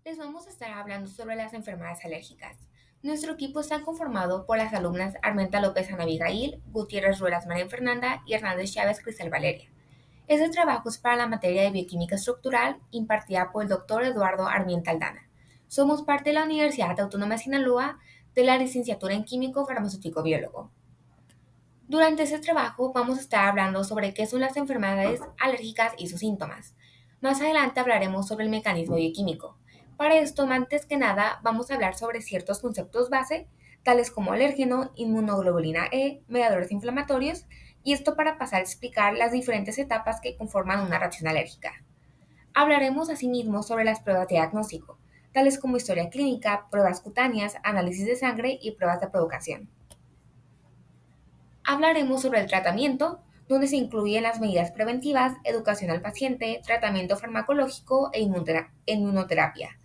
Les vamos a estar hablando sobre las enfermedades alérgicas. Nuestro equipo está conformado por las alumnas Armenta López Ana Abigail, Gutiérrez Ruelas María Fernanda y Hernández Chávez Cristel Valeria. Este trabajo es para la materia de bioquímica estructural impartida por el doctor Eduardo Armienta Aldana. Somos parte de la Universidad Autónoma de Sinaloa de la licenciatura en Químico Farmacéutico Biólogo. Durante este trabajo vamos a estar hablando sobre qué son las enfermedades alérgicas y sus síntomas. Más adelante hablaremos sobre el mecanismo bioquímico. Para esto, antes que nada, vamos a hablar sobre ciertos conceptos base, tales como alérgeno, inmunoglobulina E, mediadores inflamatorios, y esto para pasar a explicar las diferentes etapas que conforman una reacción alérgica. Hablaremos asimismo sobre las pruebas de diagnóstico, tales como historia clínica, pruebas cutáneas, análisis de sangre y pruebas de provocación. Hablaremos sobre el tratamiento, donde se incluyen las medidas preventivas, educación al paciente, tratamiento farmacológico e inmunoterapia.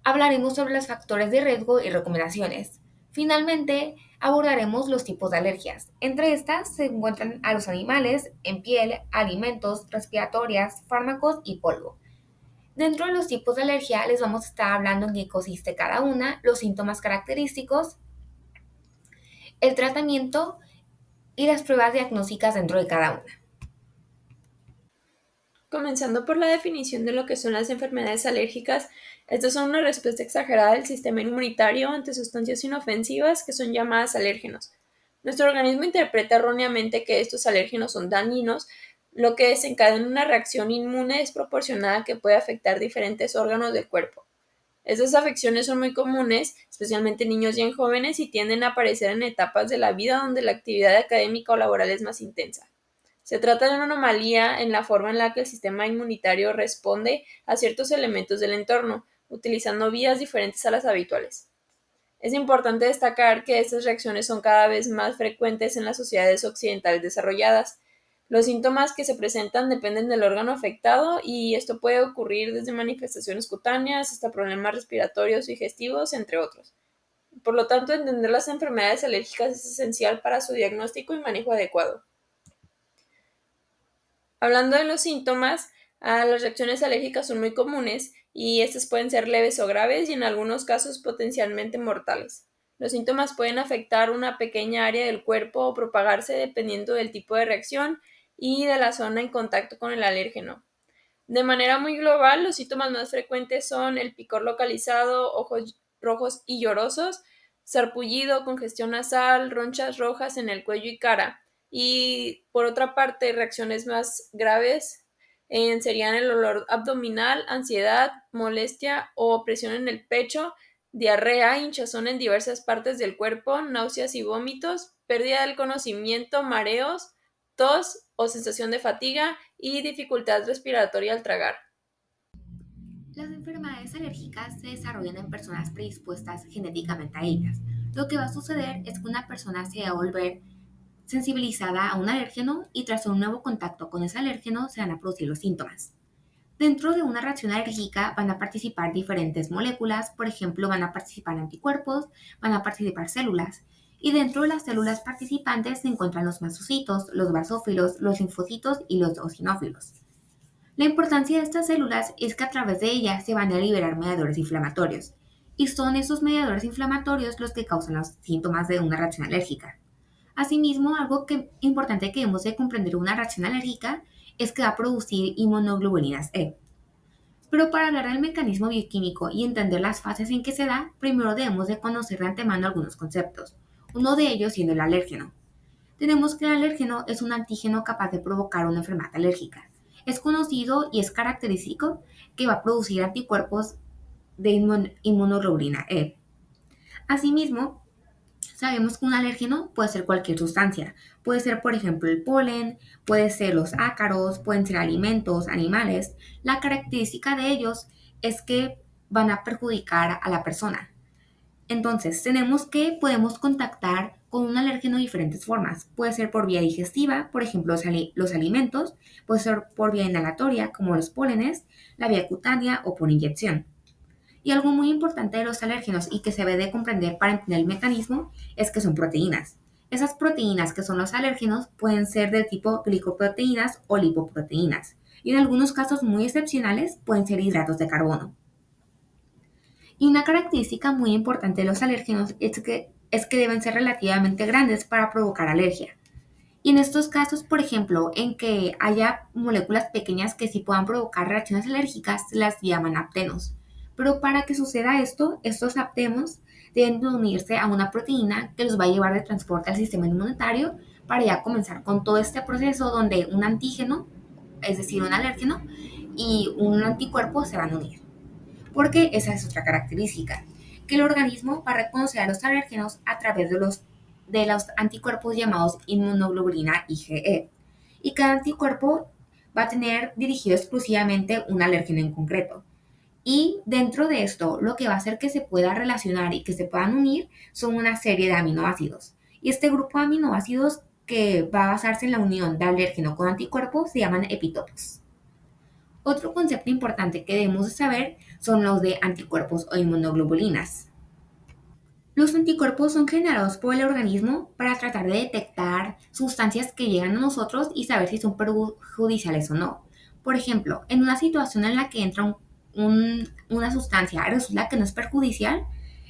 Hablaremos sobre los factores de riesgo y recomendaciones. Finalmente, abordaremos los tipos de alergias. Entre estas se encuentran a los animales, en piel, alimentos, respiratorias, fármacos y polvo. Dentro de los tipos de alergia les vamos a estar hablando en qué consiste cada una, los síntomas característicos, el tratamiento y las pruebas diagnósticas dentro de cada una. Comenzando por la definición de lo que son las enfermedades alérgicas, estas son una respuesta exagerada del sistema inmunitario ante sustancias inofensivas que son llamadas alérgenos. Nuestro organismo interpreta erróneamente que estos alérgenos son dañinos, lo que desencadena una reacción inmune desproporcionada que puede afectar diferentes órganos del cuerpo. Estas afecciones son muy comunes, especialmente en niños y en jóvenes, y tienden a aparecer en etapas de la vida donde la actividad académica o laboral es más intensa. Se trata de una anomalía en la forma en la que el sistema inmunitario responde a ciertos elementos del entorno, utilizando vías diferentes a las habituales. Es importante destacar que estas reacciones son cada vez más frecuentes en las sociedades occidentales desarrolladas. Los síntomas que se presentan dependen del órgano afectado y esto puede ocurrir desde manifestaciones cutáneas hasta problemas respiratorios y digestivos, entre otros. Por lo tanto, entender las enfermedades alérgicas es esencial para su diagnóstico y manejo adecuado. Hablando de los síntomas, las reacciones alérgicas son muy comunes y estas pueden ser leves o graves y en algunos casos potencialmente mortales. Los síntomas pueden afectar una pequeña área del cuerpo o propagarse dependiendo del tipo de reacción y de la zona en contacto con el alérgeno. De manera muy global, los síntomas más frecuentes son el picor localizado, ojos rojos y llorosos, sarpullido, congestión nasal, ronchas rojas en el cuello y cara. Y por otra parte, reacciones más graves serían el olor abdominal, ansiedad, molestia o opresión en el pecho, diarrea, hinchazón en diversas partes del cuerpo, náuseas y vómitos, pérdida del conocimiento, mareos, tos o sensación de fatiga y dificultad respiratoria al tragar. Las enfermedades alérgicas se desarrollan en personas predispuestas genéticamente a ellas. Lo que va a suceder es que una persona se va a volver sensibilizada a un alérgeno y tras un nuevo contacto con ese alérgeno se van a producir los síntomas. Dentro de una reacción alérgica van a participar diferentes moléculas, por ejemplo, van a participar anticuerpos, van a participar células. Y dentro de las células participantes se encuentran los masocitos, los basófilos, los linfocitos y los eosinófilos. La importancia de estas células es que a través de ellas se van a liberar mediadores inflamatorios, y son esos mediadores inflamatorios los que causan los síntomas de una reacción alérgica. Asimismo, importante que debemos de comprender una reacción alérgica es que va a producir inmunoglobulinas E. Pero para hablar del mecanismo bioquímico y entender las fases en que se da, primero debemos de conocer de antemano algunos conceptos, uno de ellos siendo el alérgeno. Tenemos que el alérgeno es un antígeno capaz de provocar una enfermedad alérgica. Es conocido y es característico que va a producir anticuerpos de inmunoglobulina E. Asimismo, sabemos que un alérgeno puede ser cualquier sustancia. Puede ser, por ejemplo, el polen, puede ser los ácaros, pueden ser alimentos, animales. La característica de ellos es que van a perjudicar a la persona. Entonces, podemos contactar con un alérgeno de diferentes formas. Puede ser por vía digestiva, por ejemplo, los alimentos, puede ser por vía inhalatoria, como los pólenes, la vía cutánea o por inyección. Y algo muy importante de los alérgenos y que se debe de comprender para entender el mecanismo es que son proteínas. Esas proteínas que son los alérgenos pueden ser del tipo glicoproteínas o lipoproteínas. Y en algunos casos muy excepcionales pueden ser hidratos de carbono. Y una característica muy importante de los alérgenos es que deben ser relativamente grandes para provocar alergia. Y en estos casos, por ejemplo, en que haya moléculas pequeñas que sí puedan provocar reacciones alérgicas, se las llaman aptenos. Pero para que suceda esto, estos aptenos deben de unirse a una proteína que los va a llevar de transporte al sistema inmunitario para ya comenzar con todo este proceso donde un antígeno, es decir, un alérgeno, y un anticuerpo se van a unir. Porque esa es otra característica, que el organismo va a reconocer a los alérgenos a través de los anticuerpos llamados inmunoglobulina IgE. Y cada anticuerpo va a tener dirigido exclusivamente un alérgeno en concreto. Y dentro de esto, lo que va a hacer que se pueda relacionar y que se puedan unir son una serie de aminoácidos. Y este grupo de aminoácidos que va a basarse en la unión de alérgeno con anticuerpo se llaman epitopos. Otro concepto importante que debemos de saber son los de anticuerpos o inmunoglobulinas. Los anticuerpos son generados por el organismo para tratar de detectar sustancias que llegan a nosotros y saber si son perjudiciales o no. Por ejemplo, en una situación en la que entra una sustancia, resulta que no es perjudicial,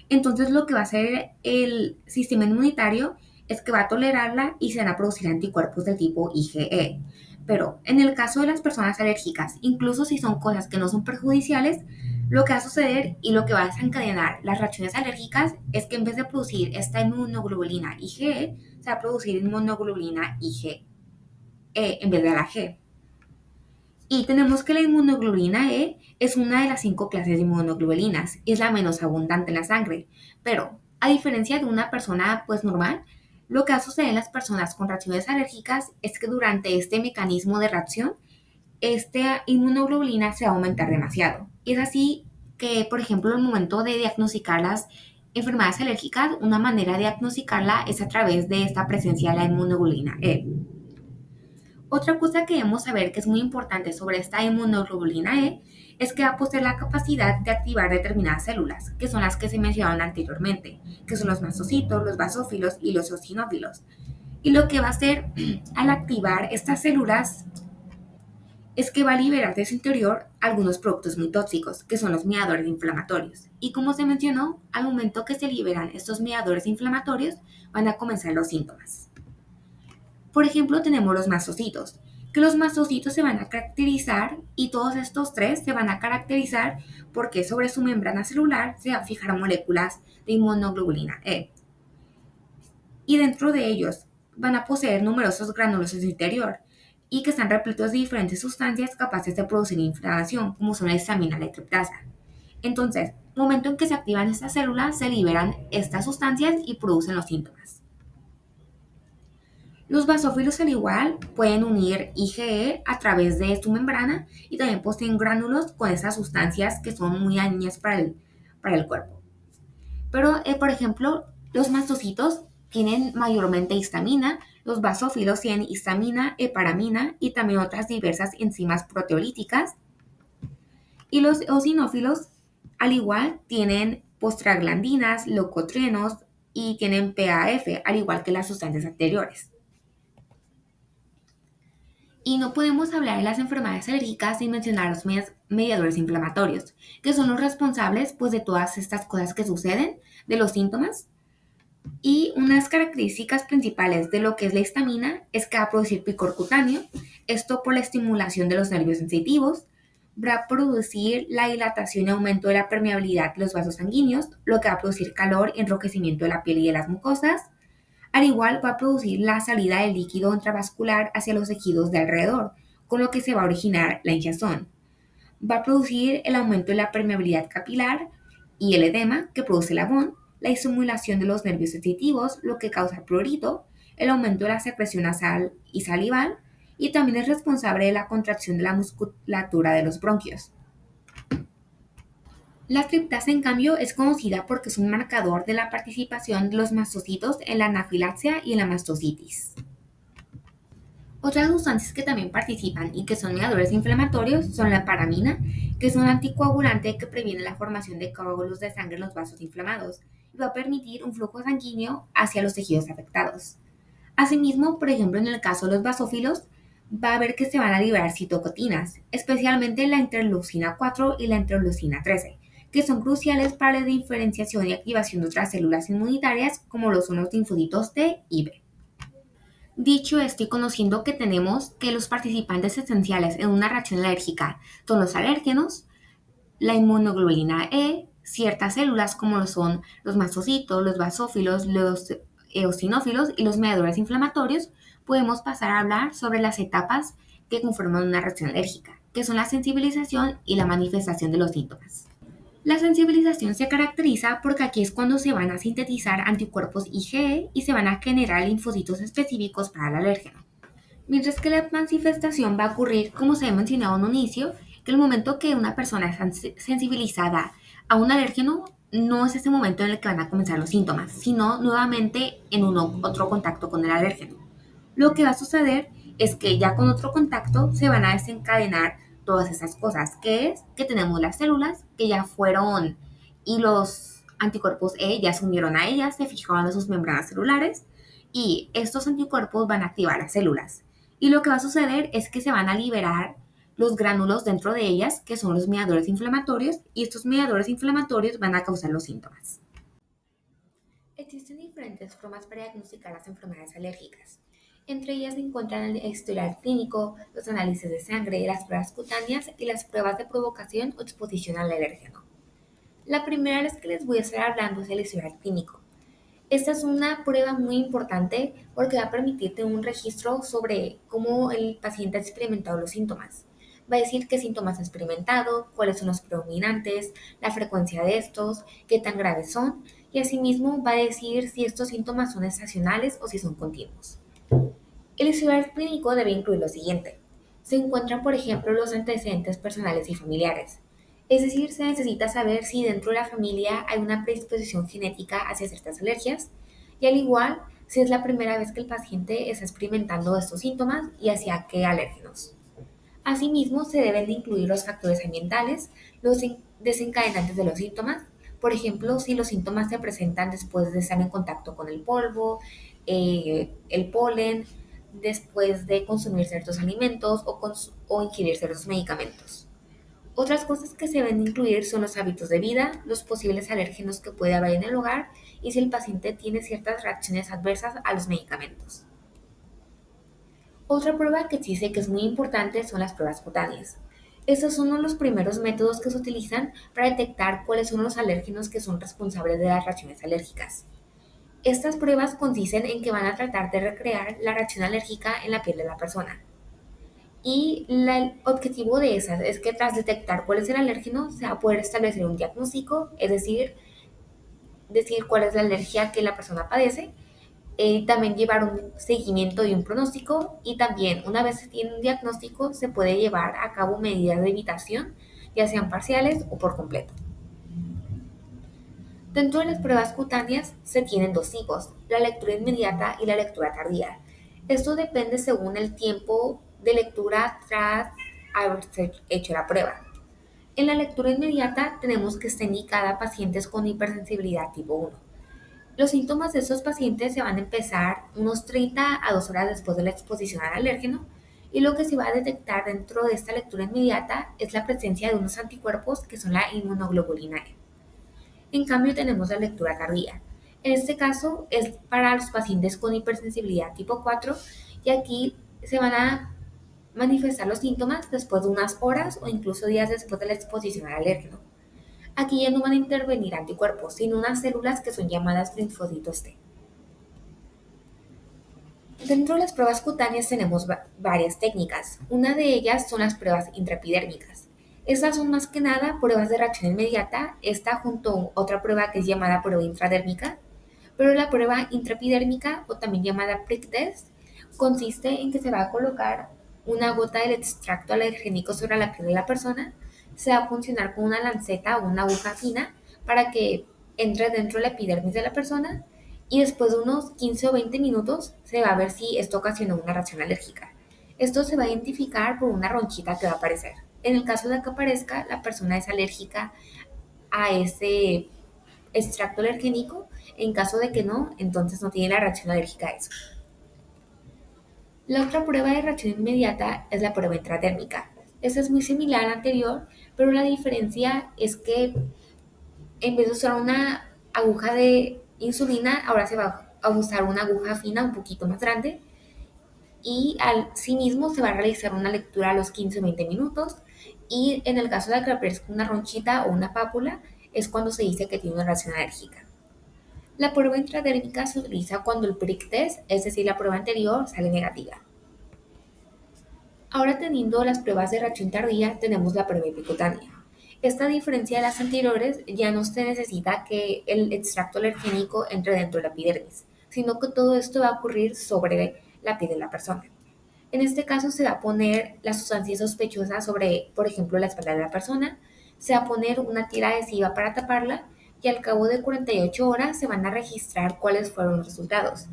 entonces lo que va a hacer el sistema inmunitario es que va a tolerarla y se van a producir anticuerpos del tipo IgE. Pero en el caso de las personas alérgicas, incluso si son cosas que no son perjudiciales, lo que va a suceder y lo que va a desencadenar las reacciones alérgicas es que en vez de producir esta inmunoglobulina IgE, se va a producir inmunoglobulina IgE en vez de la G. Y tenemos que la inmunoglobulina E es una de las 5 clases de inmunoglobulinas y es la menos abundante en la sangre. Pero, a diferencia de una persona pues normal, lo que va a suceder en las personas con reacciones alérgicas es que durante este mecanismo de reacción, esta inmunoglobulina se va a aumentar demasiado. Y es así que, por ejemplo, al momento de diagnosticar las enfermedades alérgicas, una manera de diagnosticarla es a través de esta presencia de la inmunoglobulina E. Otra cosa que debemos saber que es muy importante sobre esta inmunoglobulina E es que va a poseer la capacidad de activar determinadas células, que son las que se mencionaron anteriormente, que son los mastocitos, los basófilos y los eosinófilos. Y lo que va a hacer al activar estas células es que va a liberar de su interior algunos productos muy tóxicos, que son los mediadores inflamatorios. Y como se mencionó, al momento que se liberan estos mediadores inflamatorios, van a comenzar los síntomas. Por ejemplo, tenemos los mastocitos, que los mastocitos se van a caracterizar y todos estos tres se van a caracterizar porque sobre su membrana celular se van a fijar moléculas de inmunoglobulina E. Y dentro de ellos van a poseer numerosos granulos en su interior y que están repletos de diferentes sustancias capaces de producir inflamación, como son la histamina y la triptasa. Entonces, momento en que se activan estas células, se liberan estas sustancias y producen los síntomas. Los basófilos al igual pueden unir IgE a través de su membrana y también poseen gránulos con esas sustancias que son muy dañinas para el cuerpo. Pero, por ejemplo, los mastocitos tienen mayormente histamina, los basófilos tienen histamina, heparamina y también otras diversas enzimas proteolíticas. Y los eosinófilos, al igual, tienen prostaglandinas, leucotrienos y tienen PAF, al igual que las sustancias anteriores. Y no podemos hablar de las enfermedades alérgicas sin mencionar los mediadores inflamatorios, que son los responsables pues, de todas estas cosas que suceden, de los síntomas. Y unas características principales de lo que es la histamina es que va a producir picor cutáneo, esto por la estimulación de los nervios sensitivos, va a producir la dilatación y aumento de la permeabilidad de los vasos sanguíneos, lo que va a producir calor y enrojecimiento de la piel y de las mucosas. Al igual va a producir la salida del líquido intravascular hacia los tejidos de alrededor, con lo que se va a originar la hinchazón. Va a producir el aumento de la permeabilidad capilar y el edema que produce la BON, la estimulación de los nervios sensitivos, lo que causa prurito, el aumento de la secreción nasal y salival, y también es responsable de la contracción de la musculatura de los bronquios. La triptasa, en cambio, es conocida porque es un marcador de la participación de los mastocitos en la anafilaxia y en la mastocitis. Otras sustancias que también participan y que son mediadores inflamatorios son la paramina, que es un anticoagulante que previene la formación de coágulos de sangre en los vasos inflamados y va a permitir un flujo sanguíneo hacia los tejidos afectados. Asimismo, por ejemplo, en el caso de los basófilos, va a ver que se van a liberar citoquinas, especialmente la interleucina 4 y la interleucina 13, que son cruciales para la diferenciación y activación de otras células inmunitarias como lo son los linfocitos T y B. Dicho esto y conociendo que tenemos que los participantes esenciales en una reacción alérgica son los alérgenos, la inmunoglobulina E, ciertas células como lo son los mastocitos, los basófilos, los eosinófilos y los mediadores inflamatorios, podemos pasar a hablar sobre las etapas que conforman una reacción alérgica, que son la sensibilización y la manifestación de los síntomas. La sensibilización se caracteriza porque aquí es cuando se van a sintetizar anticuerpos IgE y se van a generar linfocitos específicos para el alérgeno. Mientras que la manifestación va a ocurrir, como se ha mencionado en un inicio, que el momento que una persona es sensibilizada a un alérgeno no es ese momento en el que van a comenzar los síntomas, sino nuevamente en otro contacto con el alérgeno. Lo que va a suceder es que ya con otro contacto se van a desencadenar todas esas cosas, que es que tenemos las células que ya fueron y los anticuerpos E ya se unieron a ellas, se fijaron en sus membranas celulares y estos anticuerpos van a activar las células. Y lo que va a suceder es que se van a liberar los gránulos dentro de ellas, que son los mediadores inflamatorios, y estos mediadores inflamatorios van a causar los síntomas. Existen diferentes formas para diagnosticar las enfermedades alérgicas. Entre ellas se encuentran el historial clínico, los análisis de sangre, las pruebas cutáneas y las pruebas de provocación o exposición al alérgeno. La primera de las que les voy a estar hablando es el historial clínico. Esta es una prueba muy importante porque va a permitirte un registro sobre cómo el paciente ha experimentado los síntomas. Va a decir qué síntomas ha experimentado, cuáles son los predominantes, la frecuencia de estos, qué tan graves son, y asimismo va a decir si estos síntomas son estacionales o si son continuos. El historial clínico debe incluir lo siguiente. Se encuentran, por ejemplo, los antecedentes personales y familiares. Es decir, se necesita saber si dentro de la familia hay una predisposición genética hacia ciertas alergias y al igual si es la primera vez que el paciente está experimentando estos síntomas y hacia qué alérgenos. Asimismo, se deben de incluir los factores ambientales, los desencadenantes de los síntomas, por ejemplo, si los síntomas se presentan después de estar en contacto con el polvo, el polen, después de consumir ciertos alimentos o ingerir ciertos medicamentos. Otras cosas que se deben incluir son los hábitos de vida, los posibles alérgenos que puede haber en el hogar y si el paciente tiene ciertas reacciones adversas a los medicamentos. Otra prueba que sí sé que es muy importante son las pruebas cutáneas. Estos son uno de los primeros métodos que se utilizan para detectar cuáles son los alérgenos que son responsables de las reacciones alérgicas. Estas pruebas consisten en que van a tratar de recrear la reacción alérgica en la piel de la persona. Y el objetivo de esas es que tras detectar cuál es el alérgeno se va a poder establecer un diagnóstico, es decir cuál es la alergia que la persona padece, también llevar un seguimiento y un pronóstico y también una vez se tiene un diagnóstico se puede llevar a cabo medidas de evitación, ya sean parciales o por completo. Dentro de las pruebas cutáneas se tienen dos tipos, la lectura inmediata y la lectura tardía. Esto depende según el tiempo de lectura tras haberse hecho la prueba. En la lectura inmediata tenemos que está indicada a pacientes con hipersensibilidad tipo 1. Los síntomas de estos pacientes se van a empezar unos 30 a 2 horas después de la exposición al alérgeno y lo que se va a detectar dentro de esta lectura inmediata es la presencia de unos anticuerpos que son la inmunoglobulina E. En cambio tenemos la lectura tardía. En este caso es para los pacientes con hipersensibilidad tipo 4 y aquí se van a manifestar los síntomas después de unas horas o incluso días después de la exposición al alérgeno. Aquí ya no van a intervenir anticuerpos, sino unas células que son llamadas linfocitos T. Dentro de las pruebas cutáneas tenemos varias técnicas. Una de ellas son las pruebas intraepidérmicas. Estas son más que nada pruebas de reacción inmediata, esta junto a otra prueba que es llamada prueba intradérmica, pero la prueba intraepidérmica o también llamada prick test consiste en que se va a colocar una gota del extracto alergénico sobre la piel de la persona, se va a funcionar con una lanceta o una aguja fina para que entre dentro de la epidermis de la persona y después de unos 15 o 20 minutos se va a ver si esto ocasionó una reacción alérgica. Esto se va a identificar por una ronchita que va a aparecer. En el caso de que aparezca, la persona es alérgica a ese extracto alergénico. En caso de que no, entonces no tiene la reacción alérgica a eso. La otra prueba de reacción inmediata es la prueba intradérmica. Esta es muy similar a la anterior, pero la diferencia es que En vez de usar una aguja de insulina, ahora se va a usar una aguja fina un poquito más grande y al sí mismo se va a realizar una lectura a los 15 o 20 minutos y en el caso de que aparezca una ronchita o una pápula es cuando se dice que tiene una reacción alérgica. La prueba intradérmica se utiliza cuando el prick test, es decir, la prueba anterior, sale negativa. Ahora teniendo las pruebas de reacción tardía, tenemos la prueba epicutánea. Esta, a diferencia de las anteriores, ya no se necesita que el extracto alergénico entre dentro de la epidermis, sino que todo esto va a ocurrir sobre la piel de la persona. En este caso se va a poner la sustancia sospechosa sobre, por ejemplo, la espalda de la persona, se va a poner una tira adhesiva para taparla y al cabo de 48 horas se van a registrar cuáles fueron los resultados.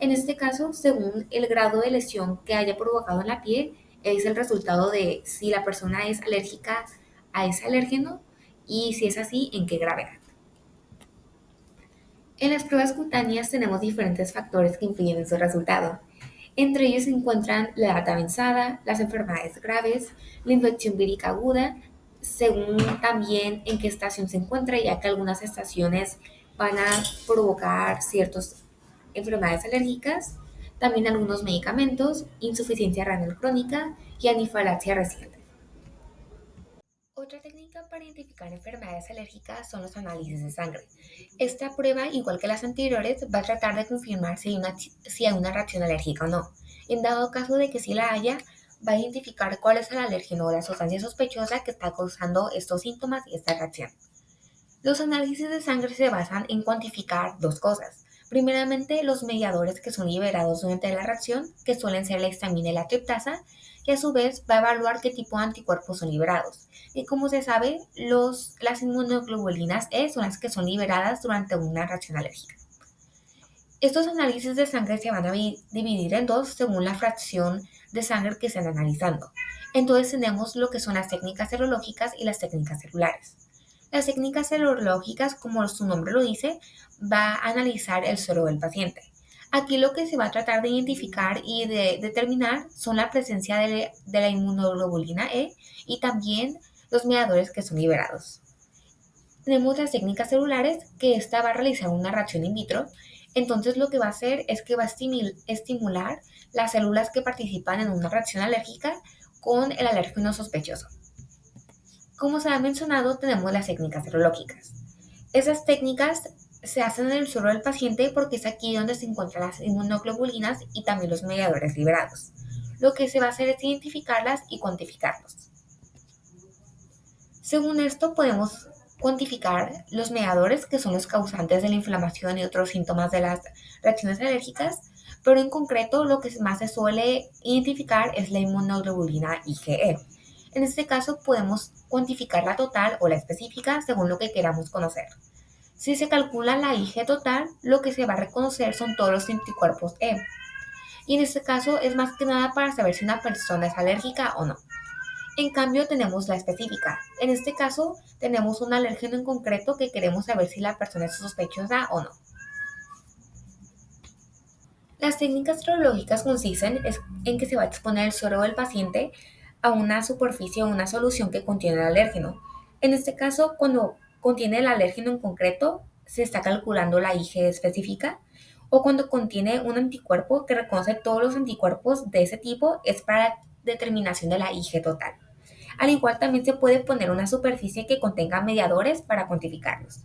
En este caso, según el grado de lesión que haya provocado en la piel, es el resultado de si la persona es alérgica a ese alérgeno y si es así, en qué gravedad. En las pruebas cutáneas tenemos diferentes factores que influyen en su resultado. Entre ellos se encuentran la edad avanzada, las enfermedades graves, la infección vírica aguda, según también en qué estación se encuentra, ya que algunas estaciones van a provocar ciertas enfermedades alérgicas, también algunos medicamentos, insuficiencia renal crónica y anifalaxia reciente. Otra técnica para identificar enfermedades alérgicas son los análisis de sangre. Esta prueba, igual que las anteriores, va a tratar de confirmar si hay una reacción alérgica o no. En dado caso de que sí la haya, va a identificar cuál es el alérgeno o la sustancia sospechosa que está causando estos síntomas y esta reacción. Los análisis de sangre se basan en cuantificar dos cosas. Primeramente, los mediadores que son liberados durante la reacción, que suelen ser la histamina y la triptasa, y a su vez va a evaluar qué tipo de anticuerpos son liberados. Y como se sabe, las inmunoglobulinas E son las que son liberadas durante una reacción alérgica. Estos análisis de sangre se van a dividir en dos según la fracción de sangre que estén analizando. Entonces tenemos lo que son las técnicas serológicas y las técnicas celulares. Las técnicas serológicas, como su nombre lo dice, va a analizar el suero del paciente. Aquí lo que se va a tratar de identificar y de determinar son la presencia de la inmunoglobulina E y también los mediadores que son liberados. Tenemos las técnicas celulares, que esta va a realizar una reacción in vitro. Entonces lo que va a hacer es que va a estimular las células que participan en una reacción alérgica con el alérgeno sospechoso. Como se ha mencionado, tenemos las técnicas serológicas. Esas técnicas se hacen en el suero del paciente porque es aquí donde se encuentran las inmunoglobulinas y también los mediadores liberados. Lo que se va a hacer es identificarlas y cuantificarlos. Según esto, podemos cuantificar los mediadores, que son los causantes de la inflamación y otros síntomas de las reacciones alérgicas, pero en concreto lo que más se suele identificar es la inmunoglobulina IgE. En este caso podemos cuantificar la total o la específica según lo que queramos conocer. Si se calcula la Ig total, lo que se va a reconocer son todos los anticuerpos E. Y en este caso es más que nada para saber si una persona es alérgica o no. En cambio tenemos la específica. En este caso tenemos un alérgeno en concreto que queremos saber si la persona es sospechosa o no. Las técnicas serológicas consisten en que se va a exponer el suero del paciente a una superficie o una solución que contiene el alérgeno. En este caso, cuando contiene el alérgeno en concreto, se está calculando la Ig específica, o cuando contiene un anticuerpo que reconoce todos los anticuerpos de ese tipo, es para determinación de la Ig total. Al igual también se puede poner una superficie que contenga mediadores para cuantificarlos.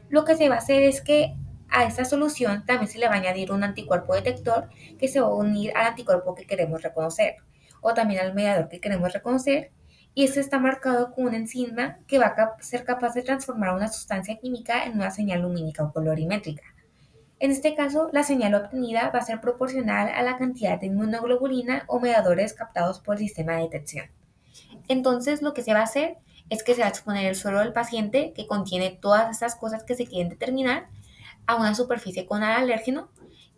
Lo que se va a hacer es que a esta solución también se le va a añadir un anticuerpo detector que se va a unir al anticuerpo que queremos reconocer o también al mediador que queremos reconocer, y este está marcado con una enzima que va a ser capaz de transformar una sustancia química en una señal lumínica o colorimétrica. En este caso, la señal obtenida va a ser proporcional a la cantidad de inmunoglobulina o mediadores captados por el sistema de detección. Entonces, lo que se va a hacer es que se va a exponer el suero del paciente, que contiene todas estas cosas que se quieren determinar, a una superficie con alérgeno,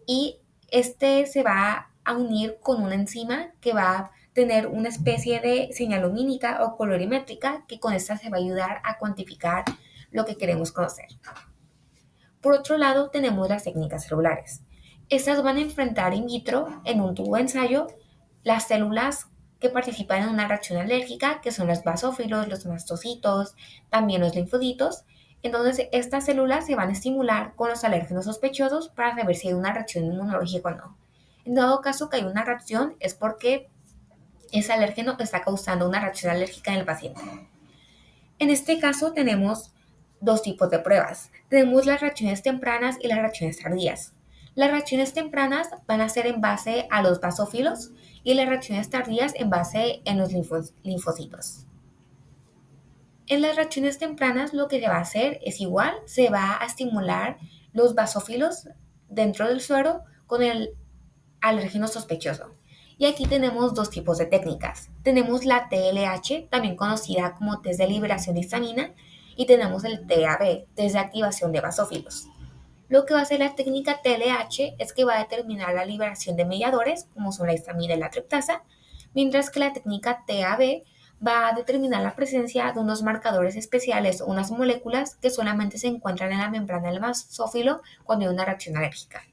y este se va a unir con una enzima que va a tener una especie de señal lumínica o colorimétrica, que con esta se va a ayudar a cuantificar lo que queremos conocer. Por otro lado, tenemos las técnicas celulares. Estas van a enfrentar in vitro, en un tubo de ensayo, las células que participan en una reacción alérgica, que son los basófilos, los mastocitos, también los linfocitos, Entonces, estas células se van a estimular con los alérgenos sospechosos para saber si hay una reacción inmunológica o no. En dado caso que hay una reacción, es porque ese alérgeno está causando una reacción alérgica en el paciente. En este caso tenemos dos tipos de pruebas. Tenemos las reacciones tempranas y las reacciones tardías. Las reacciones tempranas van a ser en base a los basófilos y las reacciones tardías en base en los linfocitos. En las reacciones tempranas lo que se va a hacer es igual, se va a estimular los basófilos dentro del suero con el alérgeno sospechoso. Y aquí tenemos dos tipos de técnicas. Tenemos la TLH, también conocida como test de liberación de histamina, y tenemos el TAB, test de activación de basófilos. Lo que va a hacer la técnica TLH es que va a determinar la liberación de mediadores, como son la histamina y la triptasa, mientras que la técnica TAB va a determinar la presencia de unos marcadores especiales o unas moléculas que solamente se encuentran en la membrana del basófilo cuando hay una reacción alérgica.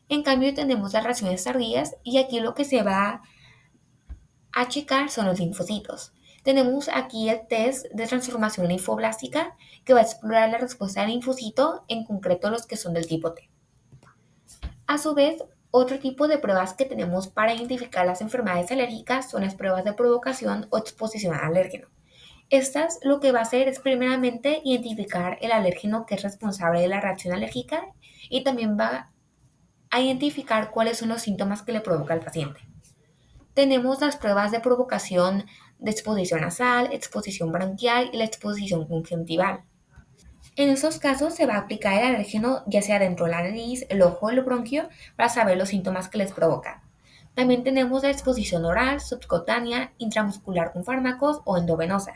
En cambio, tenemos las reacciones tardías y aquí lo que se va a checar son los linfocitos. Tenemos aquí el test de transformación linfoblástica que va a explorar la respuesta del linfocito, en concreto los que son del tipo T. A su vez, otro tipo de pruebas que tenemos para identificar las enfermedades alérgicas son las pruebas de provocación o exposición al alérgeno. Estas lo que va a hacer es primeramente identificar el alérgeno que es responsable de la reacción alérgica y también va a identificar cuáles son los síntomas que le provoca al paciente. Tenemos las pruebas de provocación de exposición nasal, exposición branquial y la exposición conjuntival. En estos casos se va a aplicar el alérgeno ya sea dentro de la nariz, el ojo o el bronquio para saber los síntomas que les provoca. También tenemos la exposición oral, subcutánea, intramuscular con fármacos o endovenosa.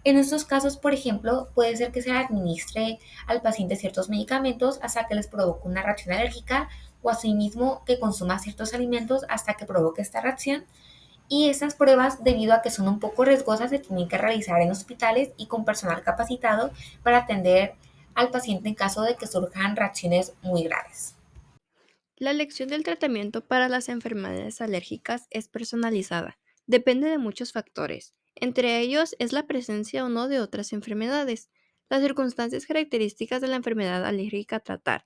En estos casos, por ejemplo, puede ser que se le administre al paciente ciertos medicamentos hasta que les provoque una reacción alérgica o asimismo que consuma ciertos alimentos hasta que provoque esta reacción. Y esas pruebas, debido a que son un poco riesgosas, se tienen que realizar en hospitales y con personal capacitado para atender al paciente en caso de que surjan reacciones muy graves. La elección del tratamiento para las enfermedades alérgicas es personalizada. Depende de muchos factores. Entre ellos es la presencia o no de otras enfermedades, las circunstancias características de la enfermedad alérgica a tratar,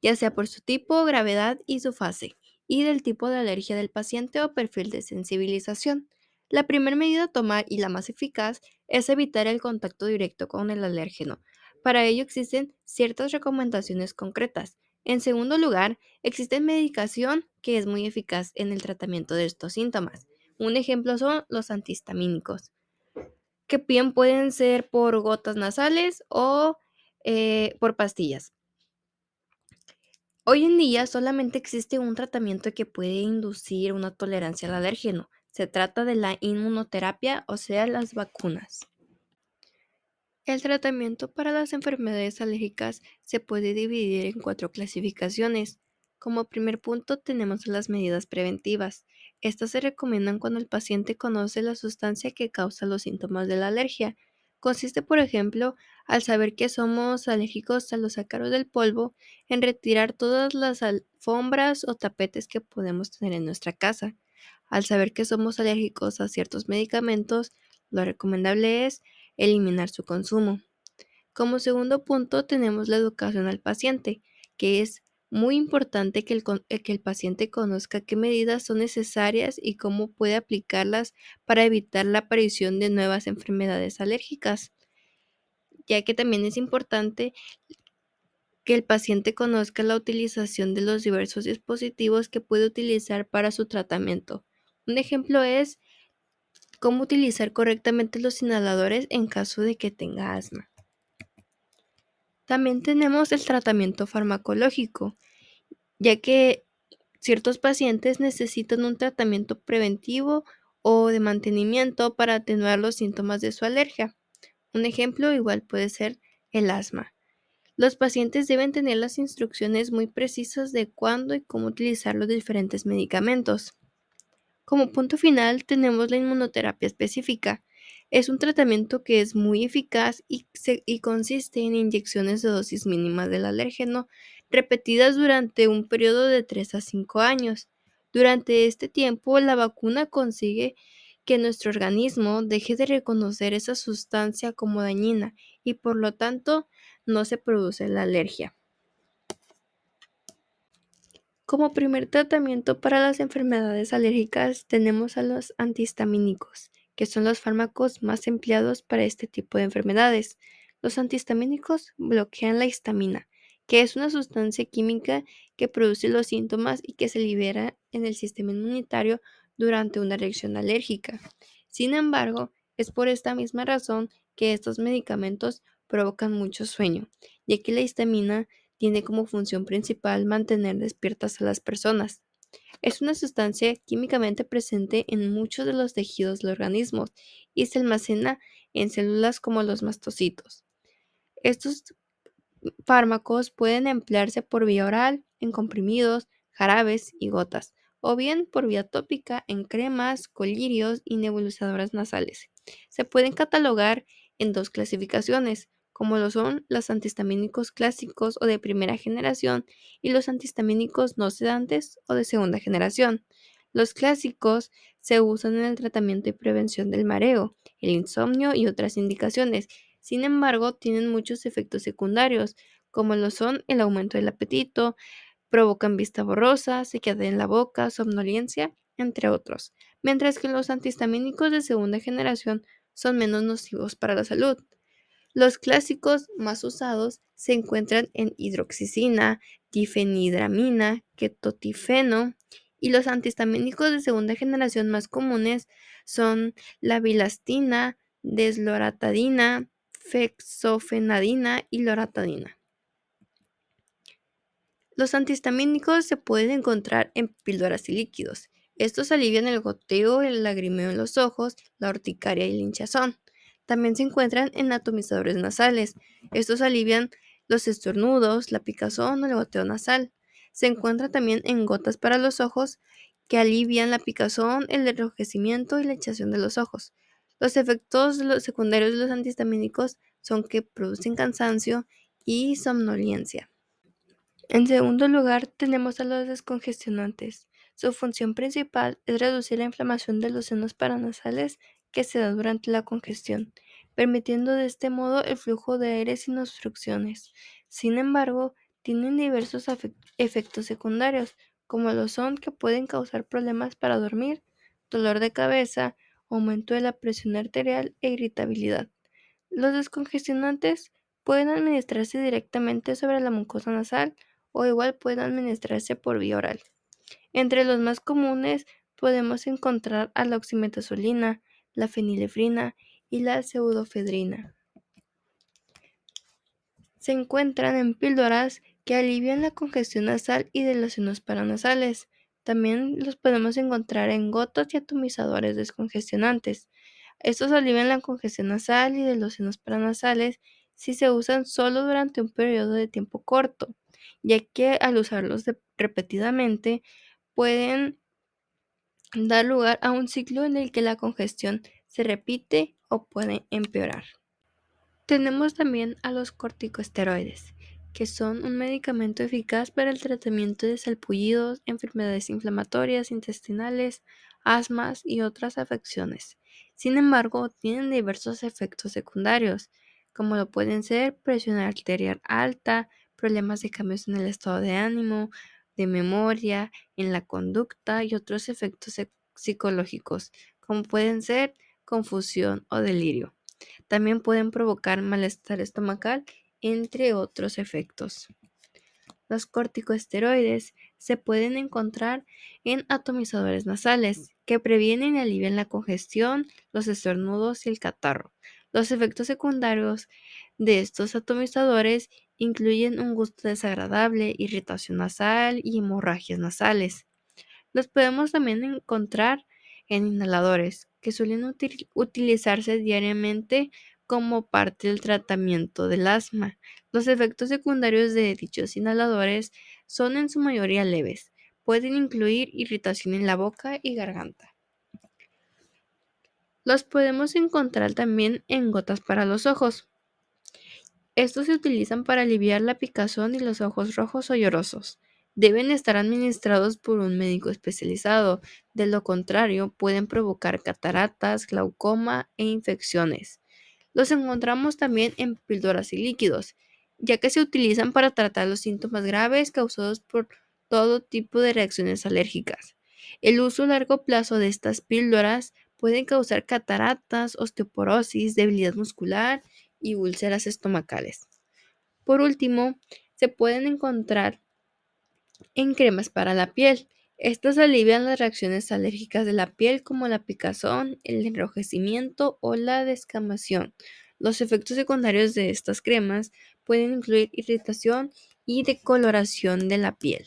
ya sea por su tipo, gravedad y su fase, y del tipo de alergia del paciente o perfil de sensibilización. La primera medida a tomar y la más eficaz es evitar el contacto directo con el alérgeno. Para ello existen ciertas recomendaciones concretas. En segundo lugar, existe medicación que es muy eficaz en el tratamiento de estos síntomas. Un ejemplo son los antihistamínicos, que bien pueden ser por gotas nasales o por pastillas. Hoy en día solamente existe un tratamiento que puede inducir una tolerancia al alérgeno. Se trata de la inmunoterapia, o sea, las vacunas. El tratamiento para las enfermedades alérgicas se puede dividir en cuatro clasificaciones. Como primer punto tenemos las medidas preventivas. Estas se recomiendan cuando el paciente conoce la sustancia que causa los síntomas de la alergia. Consiste, por ejemplo, al saber que somos alérgicos a los ácaros del polvo, en retirar todas las alfombras o tapetes que podemos tener en nuestra casa. Al saber que somos alérgicos a ciertos medicamentos, lo recomendable es eliminar su consumo. Como segundo punto tenemos la educación al paciente, que es muy importante que el paciente conozca qué medidas son necesarias y cómo puede aplicarlas para evitar la aparición de nuevas enfermedades alérgicas, ya que también es importante que el paciente conozca la utilización de los diversos dispositivos que puede utilizar para su tratamiento. Un ejemplo es cómo utilizar correctamente los inhaladores en caso de que tenga asma. También tenemos el tratamiento farmacológico, ya que ciertos pacientes necesitan un tratamiento preventivo o de mantenimiento para atenuar los síntomas de su alergia. Un ejemplo igual puede ser el asma. Los pacientes deben tener las instrucciones muy precisas de cuándo y cómo utilizar los diferentes medicamentos. Como punto final tenemos la inmunoterapia específica. Es un tratamiento que es muy eficaz y consiste en inyecciones de dosis mínimas del alérgeno repetidas durante un periodo de 3 a 5 años. Durante este tiempo, la vacuna consigue que nuestro organismo deje de reconocer esa sustancia como dañina y por lo tanto no se produce la alergia. Como primer tratamiento para las enfermedades alérgicas tenemos a los antihistamínicos, que son los fármacos más empleados para este tipo de enfermedades. Los antihistamínicos bloquean la histamina, que es una sustancia química que produce los síntomas y que se libera en el sistema inmunitario durante una reacción alérgica. Sin embargo, es por esta misma razón que estos medicamentos provocan mucho sueño, ya que la histamina tiene como función principal mantener despiertas a las personas. Es una sustancia químicamente presente en muchos de los tejidos del organismo y se almacena en células como los mastocitos. Estos fármacos pueden emplearse por vía oral, en comprimidos, jarabes y gotas, o bien por vía tópica en cremas, colirios y nebulizadoras nasales. Se pueden catalogar en dos clasificaciones, como lo son los antihistamínicos clásicos o de primera generación y los antihistamínicos no sedantes o de segunda generación. Los clásicos se usan en el tratamiento y prevención del mareo, el insomnio y otras indicaciones. Sin embargo, tienen muchos efectos secundarios, como lo son el aumento del apetito, provocan vista borrosa, sequedad en la boca, somnolencia, entre otros, mientras que los antihistamínicos de segunda generación son menos nocivos para la salud. Los clásicos más usados se encuentran en hidroxicina, difenhidramina, ketotifeno, y los antihistamínicos de segunda generación más comunes son la bilastina, desloratadina, fexofenadina y loratadina. Los antihistamínicos se pueden encontrar en píldoras y líquidos. Estos alivian el goteo, el lagrimeo en los ojos, la urticaria y el hinchazón. También se encuentran en atomizadores nasales. Estos alivian los estornudos, la picazón o el goteo nasal. Se encuentra también en gotas para los ojos que alivian la picazón, el enrojecimiento y la hinchazón de los ojos. Los efectos secundarios de los antihistamínicos son que producen cansancio y somnolencia. En segundo lugar, tenemos a los descongestionantes. Su función principal es reducir la inflamación de los senos paranasales que se da durante la congestión, permitiendo de este modo el flujo de aire sin obstrucciones. Sin embargo, tienen diversos efectos secundarios, como lo son que pueden causar problemas para dormir, dolor de cabeza, aumento de la presión arterial e irritabilidad. Los descongestionantes pueden administrarse directamente sobre la mucosa nasal o igual pueden administrarse por vía oral. Entre los más comunes podemos encontrar a la oximetazolina, la fenilefrina y la pseudoefedrina. Se encuentran en píldoras que alivian la congestión nasal y de los senos paranasales. También los podemos encontrar en gotas y atomizadores descongestionantes. Estos alivian la congestión nasal y de los senos paranasales si se usan solo durante un periodo de tiempo corto, ya que al usarlos repetidamente pueden dar lugar a un ciclo en el que la congestión se repite o puede empeorar. Tenemos también a los corticosteroides, que son un medicamento eficaz para el tratamiento de salpullidos, enfermedades inflamatorias intestinales, asmas y otras afecciones. Sin embargo, tienen diversos efectos secundarios, como lo pueden ser presión arterial alta, problemas de cambios en el estado de ánimo, de memoria, en la conducta y otros efectos psicológicos, como pueden ser confusión o delirio. También pueden provocar malestar estomacal, entre otros efectos. Los corticosteroides se pueden encontrar en atomizadores nasales, que previenen y alivian la congestión, los estornudos y el catarro. Los efectos secundarios de estos atomizadores incluyen un gusto desagradable, irritación nasal y hemorragias nasales. Los podemos también encontrar en inhaladores, que suelen utilizarse diariamente como parte del tratamiento del asma. Los efectos secundarios de dichos inhaladores son en su mayoría leves. Pueden incluir irritación en la boca y garganta. Los podemos encontrar también en gotas para los ojos. Estos se utilizan para aliviar la picazón y los ojos rojos o llorosos. deben estar administrados por un médico especializado. De lo contrario, pueden provocar cataratas, glaucoma e infecciones. Los encontramos también en píldoras y líquidos, ya que se utilizan para tratar los síntomas graves causados por todo tipo de reacciones alérgicas. El uso a largo plazo de estas píldoras puede causar cataratas, osteoporosis, debilidad muscular y úlceras estomacales. Por último, se pueden encontrar en cremas para la piel. Estas alivian las reacciones alérgicas de la piel como la picazón, el enrojecimiento o la descamación. Los efectos secundarios de estas cremas pueden incluir irritación y decoloración de la piel.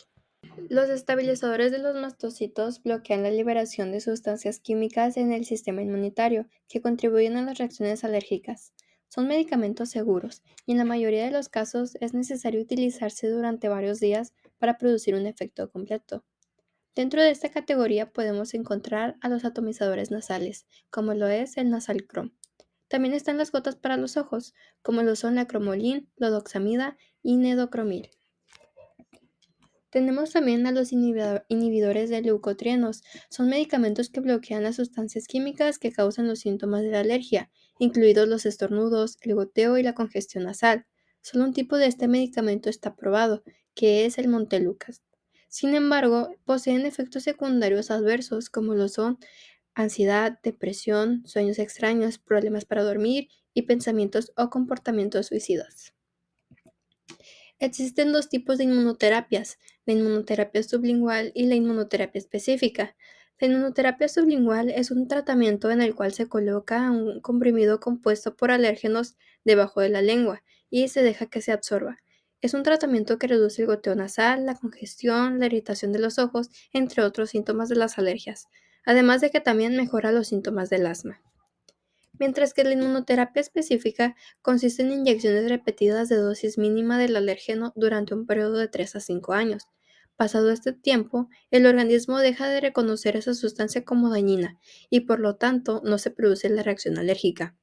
Los estabilizadores de los mastocitos bloquean la liberación de sustancias químicas en el sistema inmunitario que contribuyen a las reacciones alérgicas. Son medicamentos seguros y en la mayoría de los casos es necesario utilizarse durante varios días para producir un efecto completo. Dentro de esta categoría podemos encontrar a los atomizadores nasales, como lo es el Nasal Crom. También están las gotas para los ojos, como lo son la cromolin, lodoxamida y nedocromil. Tenemos también a los inhibidores de leucotrienos. Son medicamentos que bloquean las sustancias químicas que causan los síntomas de la alergia, incluidos los estornudos, el goteo y la congestión nasal. Solo un tipo de este medicamento está aprobado, que es el Montelukast. Sin embargo, poseen efectos secundarios adversos como lo son ansiedad, depresión, sueños extraños, problemas para dormir y pensamientos o comportamientos suicidas. Existen dos tipos de inmunoterapias, la inmunoterapia sublingual y la inmunoterapia específica. La inmunoterapia sublingual es un tratamiento en el cual se coloca un comprimido compuesto por alérgenos debajo de la lengua y se deja que se absorba. Es un tratamiento que reduce el goteo nasal, la congestión, la irritación de los ojos, entre otros síntomas de las alergias, además de que también mejora los síntomas del asma. Mientras que la inmunoterapia específica consiste en inyecciones repetidas de dosis mínima del alérgeno durante un periodo de 3 a 5 años. Pasado este tiempo, el organismo deja de reconocer esa sustancia como dañina y por lo tanto no se produce la reacción alérgica.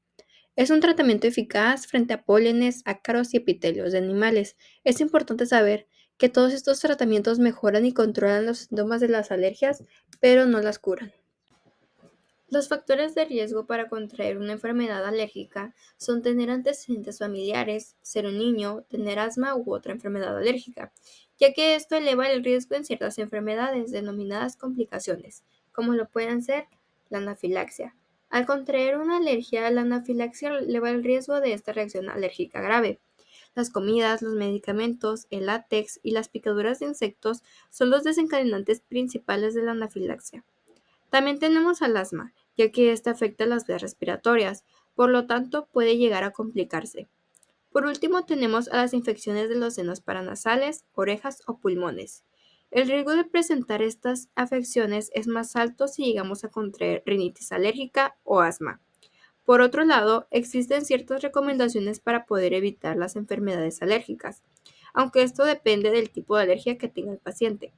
Es un tratamiento eficaz frente a pólenes, ácaros y epitelios de animales. Es importante saber que todos estos tratamientos mejoran y controlan los síntomas de las alergias, pero no las curan. Los factores de riesgo para contraer una enfermedad alérgica son tener antecedentes familiares, ser un niño, tener asma u otra enfermedad alérgica, ya que esto eleva el riesgo en ciertas enfermedades denominadas complicaciones, como lo pueden ser la anafilaxia. Al contraer una alergia, la anafilaxia eleva el riesgo de esta reacción alérgica grave. Las comidas, los medicamentos, el látex y las picaduras de insectos son los desencadenantes principales de la anafilaxia. También tenemos al asma, ya que ésta afecta las vías respiratorias, por lo tanto puede llegar a complicarse. Por último tenemos a las infecciones de los senos paranasales, orejas o pulmones. El riesgo de presentar estas afecciones es más alto si llegamos a contraer rinitis alérgica o asma. Por otro lado, existen ciertas recomendaciones para poder evitar las enfermedades alérgicas, aunque esto depende del tipo de alergia que tenga el paciente.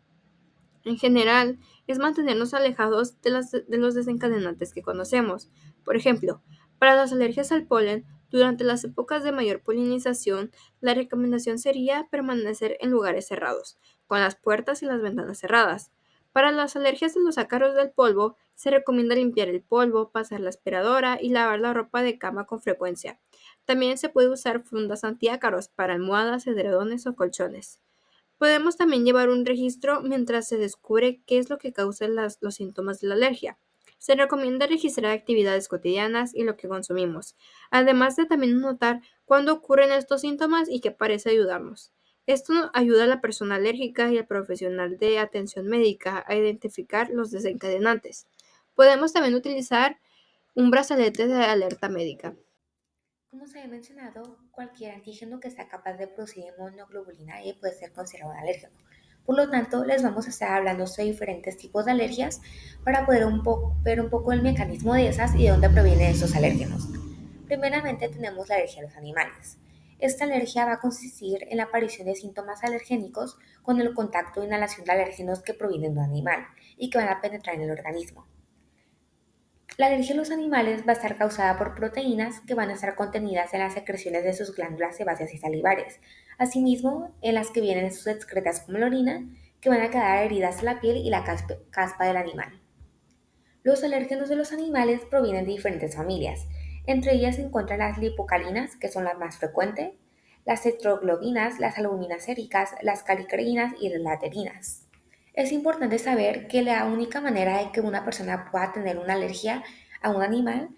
En general, es mantenernos alejados de los desencadenantes que conocemos. Por ejemplo, para las alergias al polen, durante las épocas de mayor polinización, la recomendación sería permanecer en lugares cerrados, con las puertas y las ventanas cerradas. Para las alergias de los ácaros del polvo, se recomienda limpiar el polvo, pasar la aspiradora y lavar la ropa de cama con frecuencia. También se puede usar fundas antiácaros para almohadas, edredones o colchones. Podemos también llevar un registro mientras se descubre qué es lo que causa los síntomas de la alergia. Se recomienda registrar actividades cotidianas y lo que consumimos, además de también notar cuándo ocurren estos síntomas y qué parece ayudarnos. Esto ayuda a la persona alérgica y al profesional de atención médica a identificar los desencadenantes. Podemos también utilizar un brazalete de alerta médica. Como se ha mencionado, cualquier antígeno que sea capaz de producir inmunoglobulina E puede ser considerado un alérgeno. Por lo tanto, les vamos a estar hablando sobre diferentes tipos de alergias para poder ver un poco el mecanismo de esas y de dónde provienen estos alérgenos. Primeramente tenemos la alergia a los animales. Esta alergia va a consistir en la aparición de síntomas alergénicos con el contacto o inhalación de alérgenos que provienen de un animal y que van a penetrar en el organismo. La alergia a los animales va a estar causada por proteínas que van a estar contenidas en las secreciones de sus glándulas sebáceas y salivares, asimismo en las que vienen sus excretas como la orina que van a quedar heridas en la piel y la caspa del animal. Los alérgenos de los animales provienen de diferentes familias. Entre ellas se encuentran las lipocalinas, que son las más frecuentes, las heteroglobinas, las albumina séricas, las calicreínas y las laterinas. Es importante saber que la única manera de que una persona pueda tener una alergia a un animal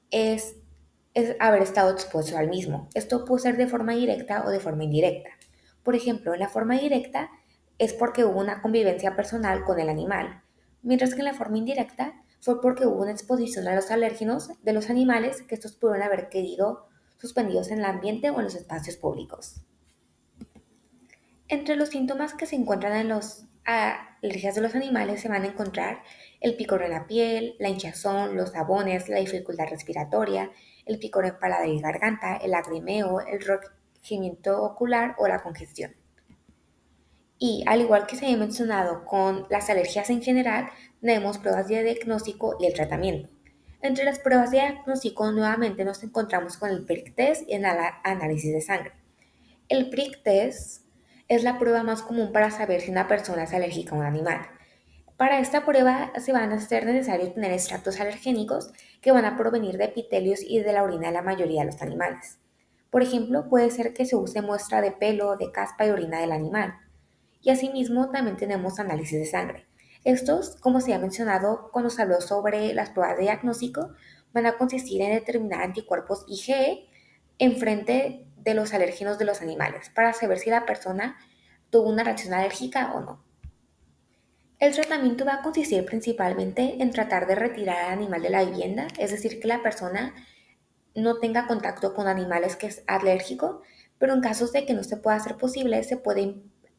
es, es haber estado expuesto al mismo. Esto puede ser de forma directa o de forma indirecta. Por ejemplo, en la forma directa es porque hubo una convivencia personal con el animal, mientras que en la forma indirecta fue porque hubo una exposición a los alérgenos de los animales que estos pudieron haber quedado suspendidos en el ambiente o en los espacios públicos. Entre los síntomas que se encuentran en las alergias de los animales se van a encontrar el picor en la piel, la hinchazón, los sabones, la dificultad respiratoria, el picor en paladar y garganta, el lagrimeo, el enrojecimiento ocular o la congestión. Y al igual que se había mencionado con las alergias en general, tenemos pruebas de diagnóstico y el tratamiento. Entre las pruebas de diagnóstico nuevamente nos encontramos con el prick test y el análisis de sangre. El prick test es la prueba más común para saber si una persona es alérgica a un animal. Para esta prueba se van a ser necesarios tener extractos alergénicos que van a provenir de epitelios y de la orina de la mayoría de los animales. Por ejemplo, puede ser que se use muestra de pelo, de caspa y orina del animal. Y asimismo también tenemos análisis de sangre. Estos, como se ha mencionado cuando se habló sobre las pruebas de diagnóstico, van a consistir en determinar anticuerpos IgE en frente de los alérgenos de los animales para saber si la persona tuvo una reacción alérgica o no. El tratamiento va a consistir principalmente en tratar de retirar al animal de la vivienda, es decir, que la persona no tenga contacto con animales que es alérgico, pero en casos de que no se pueda hacer posible, se puede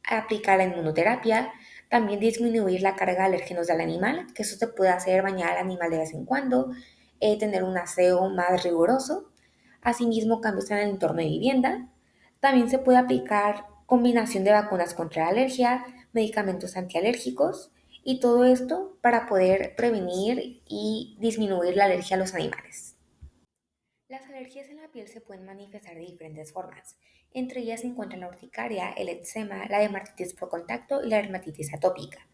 aplicar la inmunoterapia, también disminuir la carga de alérgenos del animal, que eso se puede hacer bañar al animal de vez en cuando, tener un aseo más riguroso, asimismo cambios en el entorno de vivienda. También se puede aplicar combinación de vacunas contra la alergia, medicamentos antialérgicos y todo esto para poder prevenir y disminuir la alergia a los animales. Las alergias en la piel se pueden manifestar de diferentes formas. Entre ellas se encuentran la urticaria, el eczema, la dermatitis por contacto y la dermatitis atópica.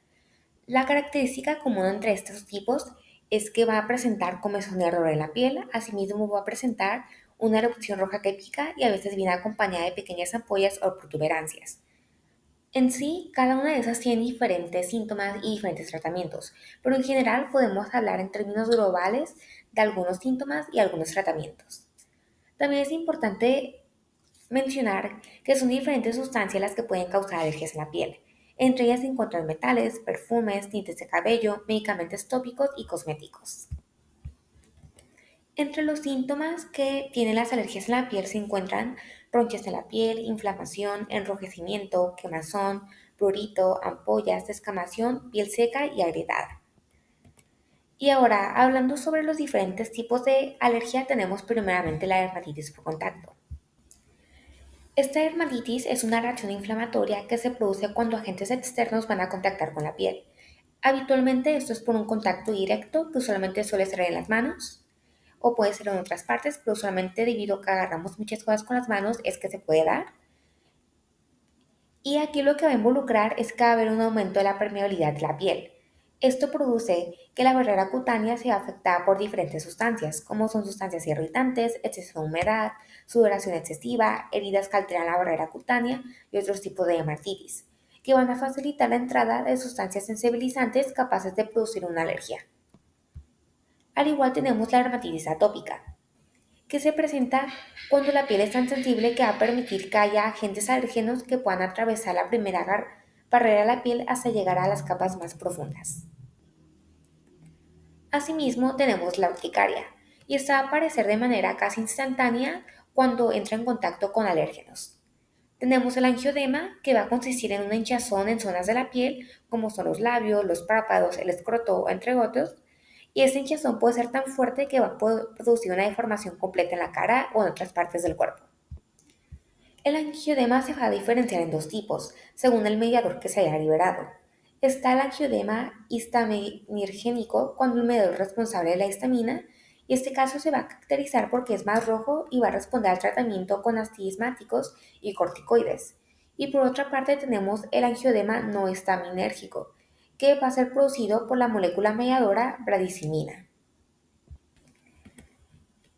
La característica común entre estos tipos es que va a presentar comezón y ardor en la piel, asimismo va a presentar una erupción roja que pica y a veces viene acompañada de pequeñas ampollas o protuberancias. En sí, cada una de esas tiene diferentes síntomas y diferentes tratamientos, pero en general podemos hablar en términos globales de algunos síntomas y algunos tratamientos. También es importante mencionar que son diferentes sustancias las que pueden causar alergias en la piel. Entre ellas se encuentran metales, perfumes, tintes de cabello, medicamentos tópicos y cosméticos. Entre los síntomas que tienen las alergias en la piel se encuentran ronchas en la piel, inflamación, enrojecimiento, quemazón, prurito, ampollas, descamación, piel seca y agrietada. Y ahora, hablando sobre los diferentes tipos de alergia, tenemos primeramente la dermatitis por contacto. Esta dermatitis es una reacción inflamatoria que se produce cuando agentes externos van a contactar con la piel. Habitualmente esto es por un contacto directo que usualmente suele ser en las manos o puede ser en otras partes, pero usualmente debido a que agarramos muchas cosas con las manos es que se puede dar. Y aquí lo que va a involucrar es que va a haber un aumento de la permeabilidad de la piel. Esto produce que la barrera cutánea sea afectada por diferentes sustancias, como son sustancias irritantes, exceso de humedad, sudoración excesiva, heridas que alteran la barrera cutánea y otros tipos de dermatitis, que van a facilitar la entrada de sustancias sensibilizantes capaces de producir una alergia. Al igual tenemos la dermatitis atópica, que se presenta cuando la piel es tan sensible que va a permitir que haya agentes alérgenos que puedan atravesar la primera barrera de la piel hasta llegar a las capas más profundas. Asimismo, tenemos la urticaria, y esta va a aparecer de manera casi instantánea cuando entra en contacto con alérgenos. Tenemos el angiodema, que va a consistir en una hinchazón en zonas de la piel, como son los labios, los párpados, el escroto, entre otros, y esta hinchazón puede ser tan fuerte que va a producir una deformación completa en la cara o en otras partes del cuerpo. El angiodema se va a diferenciar en dos tipos, según el mediador que se haya liberado. Está el angiodema histaminogénico, cuando el mediador responsable de la histamina, y este caso se va a caracterizar porque es más rojo y va a responder al tratamiento con antihismáticos y corticoides. Y por otra parte tenemos el angioedema no estaminérgico, que va a ser producido por la molécula mediadora bradicimina.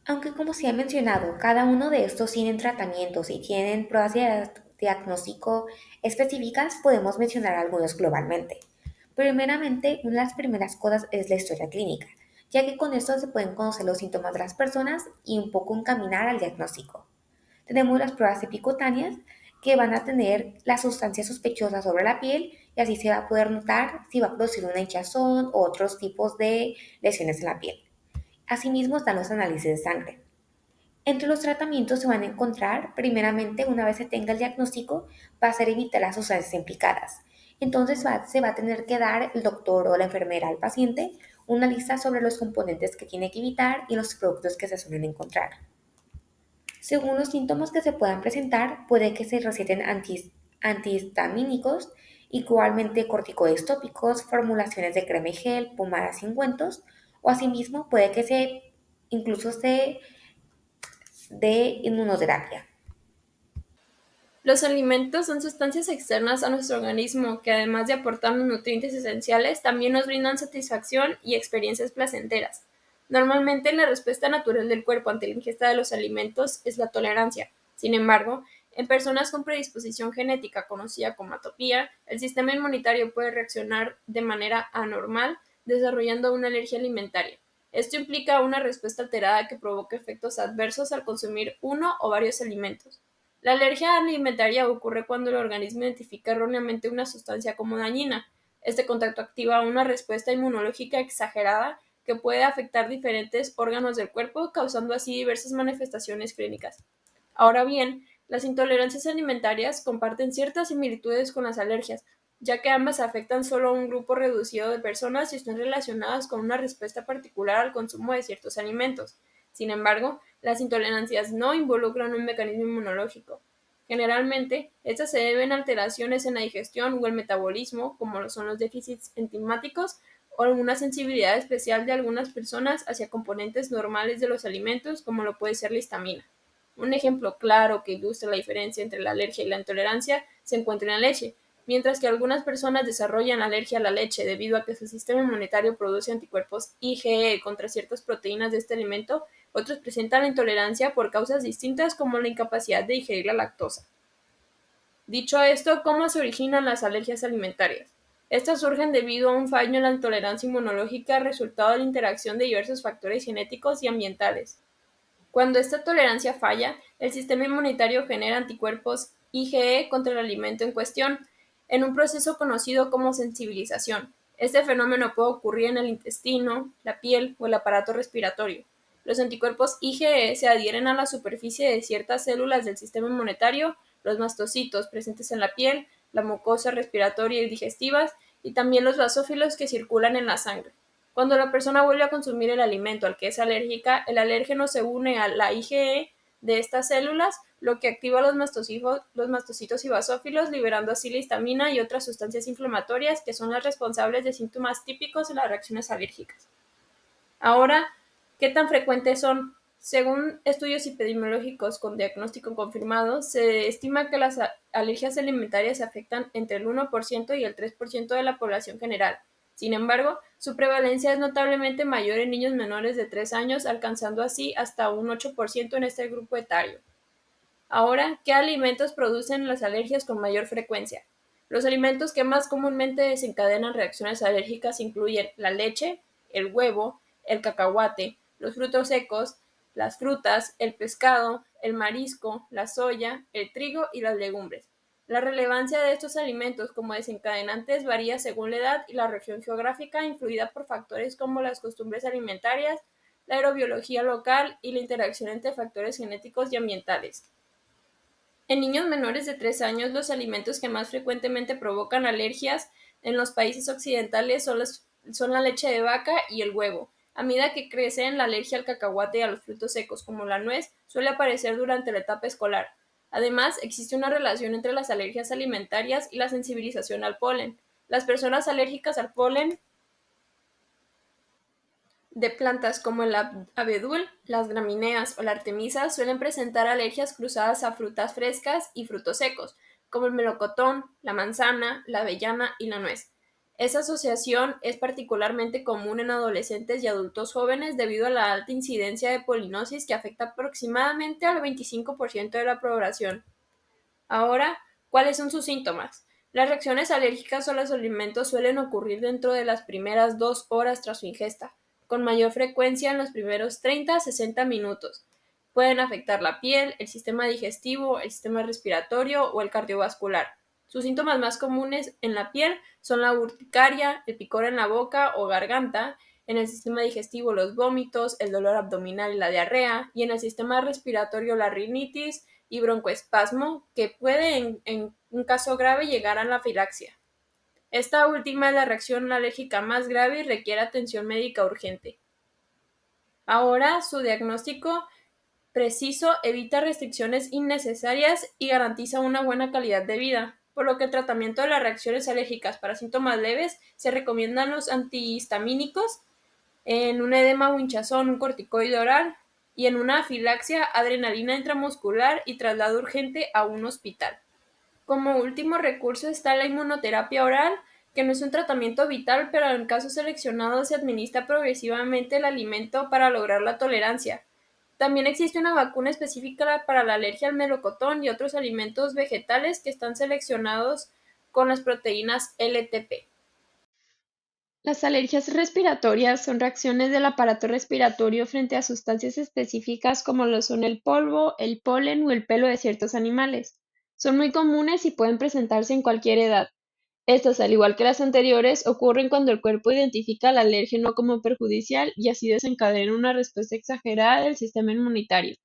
Aunque como se ha mencionado, cada uno de estos tienen tratamientos y tienen pruebas de diagnóstico específicas, podemos mencionar algunos globalmente. Primeramente, una de las primeras cosas es la historia clínica, ya que con esto se pueden conocer los síntomas de las personas y un poco encaminar al diagnóstico. Tenemos las pruebas epicutáneas, que van a tener la sustancia sospechosa sobre la piel y así se va a poder notar si va a producir una hinchazón o otros tipos de lesiones en la piel. Asimismo están los análisis de sangre. Entre los tratamientos se van a encontrar, primeramente, una vez se tenga el diagnóstico, va a ser evitar las sustancias implicadas. Entonces se va a tener que dar el doctor o la enfermera al paciente una lista sobre los componentes que tiene que evitar y los productos que se suelen encontrar. Según los síntomas que se puedan presentar, puede que se receten antihistamínicos, igualmente corticoides tópicos, formulaciones de crema y gel, pomadas y ungüentos, o asimismo puede que incluso se dé inmunoterapia. Los alimentos son sustancias externas a nuestro organismo que, además de aportarnos nutrientes esenciales, también nos brindan satisfacción y experiencias placenteras. Normalmente, la respuesta natural del cuerpo ante la ingesta de los alimentos es la tolerancia. Sin embargo, en personas con predisposición genética conocida como atopía, el sistema inmunitario puede reaccionar de manera anormal, desarrollando una alergia alimentaria. Esto implica una respuesta alterada que provoca efectos adversos al consumir uno o varios alimentos. La alergia alimentaria ocurre cuando el organismo identifica erróneamente una sustancia como dañina. Este contacto activa una respuesta inmunológica exagerada que puede afectar diferentes órganos del cuerpo, causando así diversas manifestaciones clínicas. Ahora bien, las intolerancias alimentarias comparten ciertas similitudes con las alergias, ya que ambas afectan solo a un grupo reducido de personas y están relacionadas con una respuesta particular al consumo de ciertos alimentos. Sin embargo, las intolerancias no involucran un mecanismo inmunológico. Generalmente, estas se deben a alteraciones en la digestión o el metabolismo, como lo son los déficits enzimáticos o alguna sensibilidad especial de algunas personas hacia componentes normales de los alimentos, como lo puede ser la histamina. Un ejemplo claro que ilustra la diferencia entre la alergia y la intolerancia se encuentra en la leche. Mientras que algunas personas desarrollan alergia a la leche debido a que su sistema inmunitario produce anticuerpos IgE contra ciertas proteínas de este alimento, otros presentan la intolerancia por causas distintas como la incapacidad de digerir la lactosa. Dicho esto, ¿cómo se originan las alergias alimentarias? Estas surgen debido a un fallo en la tolerancia inmunológica resultado de la interacción de diversos factores genéticos y ambientales. Cuando esta tolerancia falla, el sistema inmunitario genera anticuerpos IgE contra el alimento en cuestión, en un proceso conocido como sensibilización. Este fenómeno puede ocurrir en el intestino, la piel o el aparato respiratorio. Los anticuerpos IgE se adhieren a la superficie de ciertas células del sistema inmunitario, los mastocitos presentes en la piel, la mucosa respiratoria y digestivas, y también los basófilos que circulan en la sangre. Cuando la persona vuelve a consumir el alimento al que es alérgica, el alérgeno se une a la IgE de estas células, lo que activa los mastocitos y basófilos, liberando así la histamina y otras sustancias inflamatorias que son las responsables de síntomas típicos de las reacciones alérgicas. Ahora, ¿qué tan frecuentes son? Según estudios epidemiológicos con diagnóstico confirmado, se estima que las alergias alimentarias afectan entre el 1% y el 3% de la población general. Sin embargo, su prevalencia es notablemente mayor en niños menores de 3 años, alcanzando así hasta un 8% en este grupo etario. Ahora, ¿qué alimentos producen las alergias con mayor frecuencia? Los alimentos que más comúnmente desencadenan reacciones alérgicas incluyen la leche, el huevo, el cacahuate, los frutos secos, las frutas, el pescado, el marisco, la soya, el trigo y las legumbres. La relevancia de estos alimentos como desencadenantes varía según la edad y la región geográfica, influida por factores como las costumbres alimentarias, la aerobiología local y la interacción entre factores genéticos y ambientales. En niños menores de 3 años, los alimentos que más frecuentemente provocan alergias en los países occidentales son la leche de vaca y el huevo. A medida que crecen, la alergia al cacahuate y a los frutos secos, como la nuez, suele aparecer durante la etapa escolar. Además, existe una relación entre las alergias alimentarias y la sensibilización al polen. Las personas alérgicas al polen de plantas como el abedul, las gramíneas o la artemisa suelen presentar alergias cruzadas a frutas frescas y frutos secos, como el melocotón, la manzana, la avellana y la nuez. Esa asociación es particularmente común en adolescentes y adultos jóvenes debido a la alta incidencia de polinosis que afecta aproximadamente al 25% de la población. Ahora, ¿cuáles son sus síntomas? Las reacciones alérgicas a los alimentos suelen ocurrir dentro de las primeras 2 horas tras su ingesta, con mayor frecuencia en los primeros 30 a 60 minutos. Pueden afectar la piel, el sistema digestivo, el sistema respiratorio o el cardiovascular. Sus síntomas más comunes en la piel son la urticaria, el picor en la boca o garganta, en el sistema digestivo los vómitos, el dolor abdominal y la diarrea, y en el sistema respiratorio la rinitis y broncoespasmo, que puede en un caso grave llegar a la afilaxia. Esta última es la reacción alérgica más grave y requiere atención médica urgente. Ahora, su diagnóstico preciso evita restricciones innecesarias y garantiza una buena calidad de vida, por lo que el tratamiento de las reacciones alérgicas para síntomas leves se recomiendan los antihistamínicos, en un edema o hinchazón un corticoide oral y en una afilaxia adrenalina intramuscular y traslado urgente a un hospital. Como último recurso está la inmunoterapia oral, que no es un tratamiento vital, pero en casos seleccionados se administra progresivamente el alimento para lograr la tolerancia. También existe una vacuna específica para la alergia al melocotón y otros alimentos vegetales que están seleccionados con las proteínas LTP. Las alergias respiratorias son reacciones del aparato respiratorio frente a sustancias específicas como lo son el polvo, el polen o el pelo de ciertos animales. Son muy comunes y pueden presentarse en cualquier edad. Estas, al igual que las anteriores, ocurren cuando el cuerpo identifica al alérgeno como perjudicial y así desencadena una respuesta exagerada del sistema inmunitario.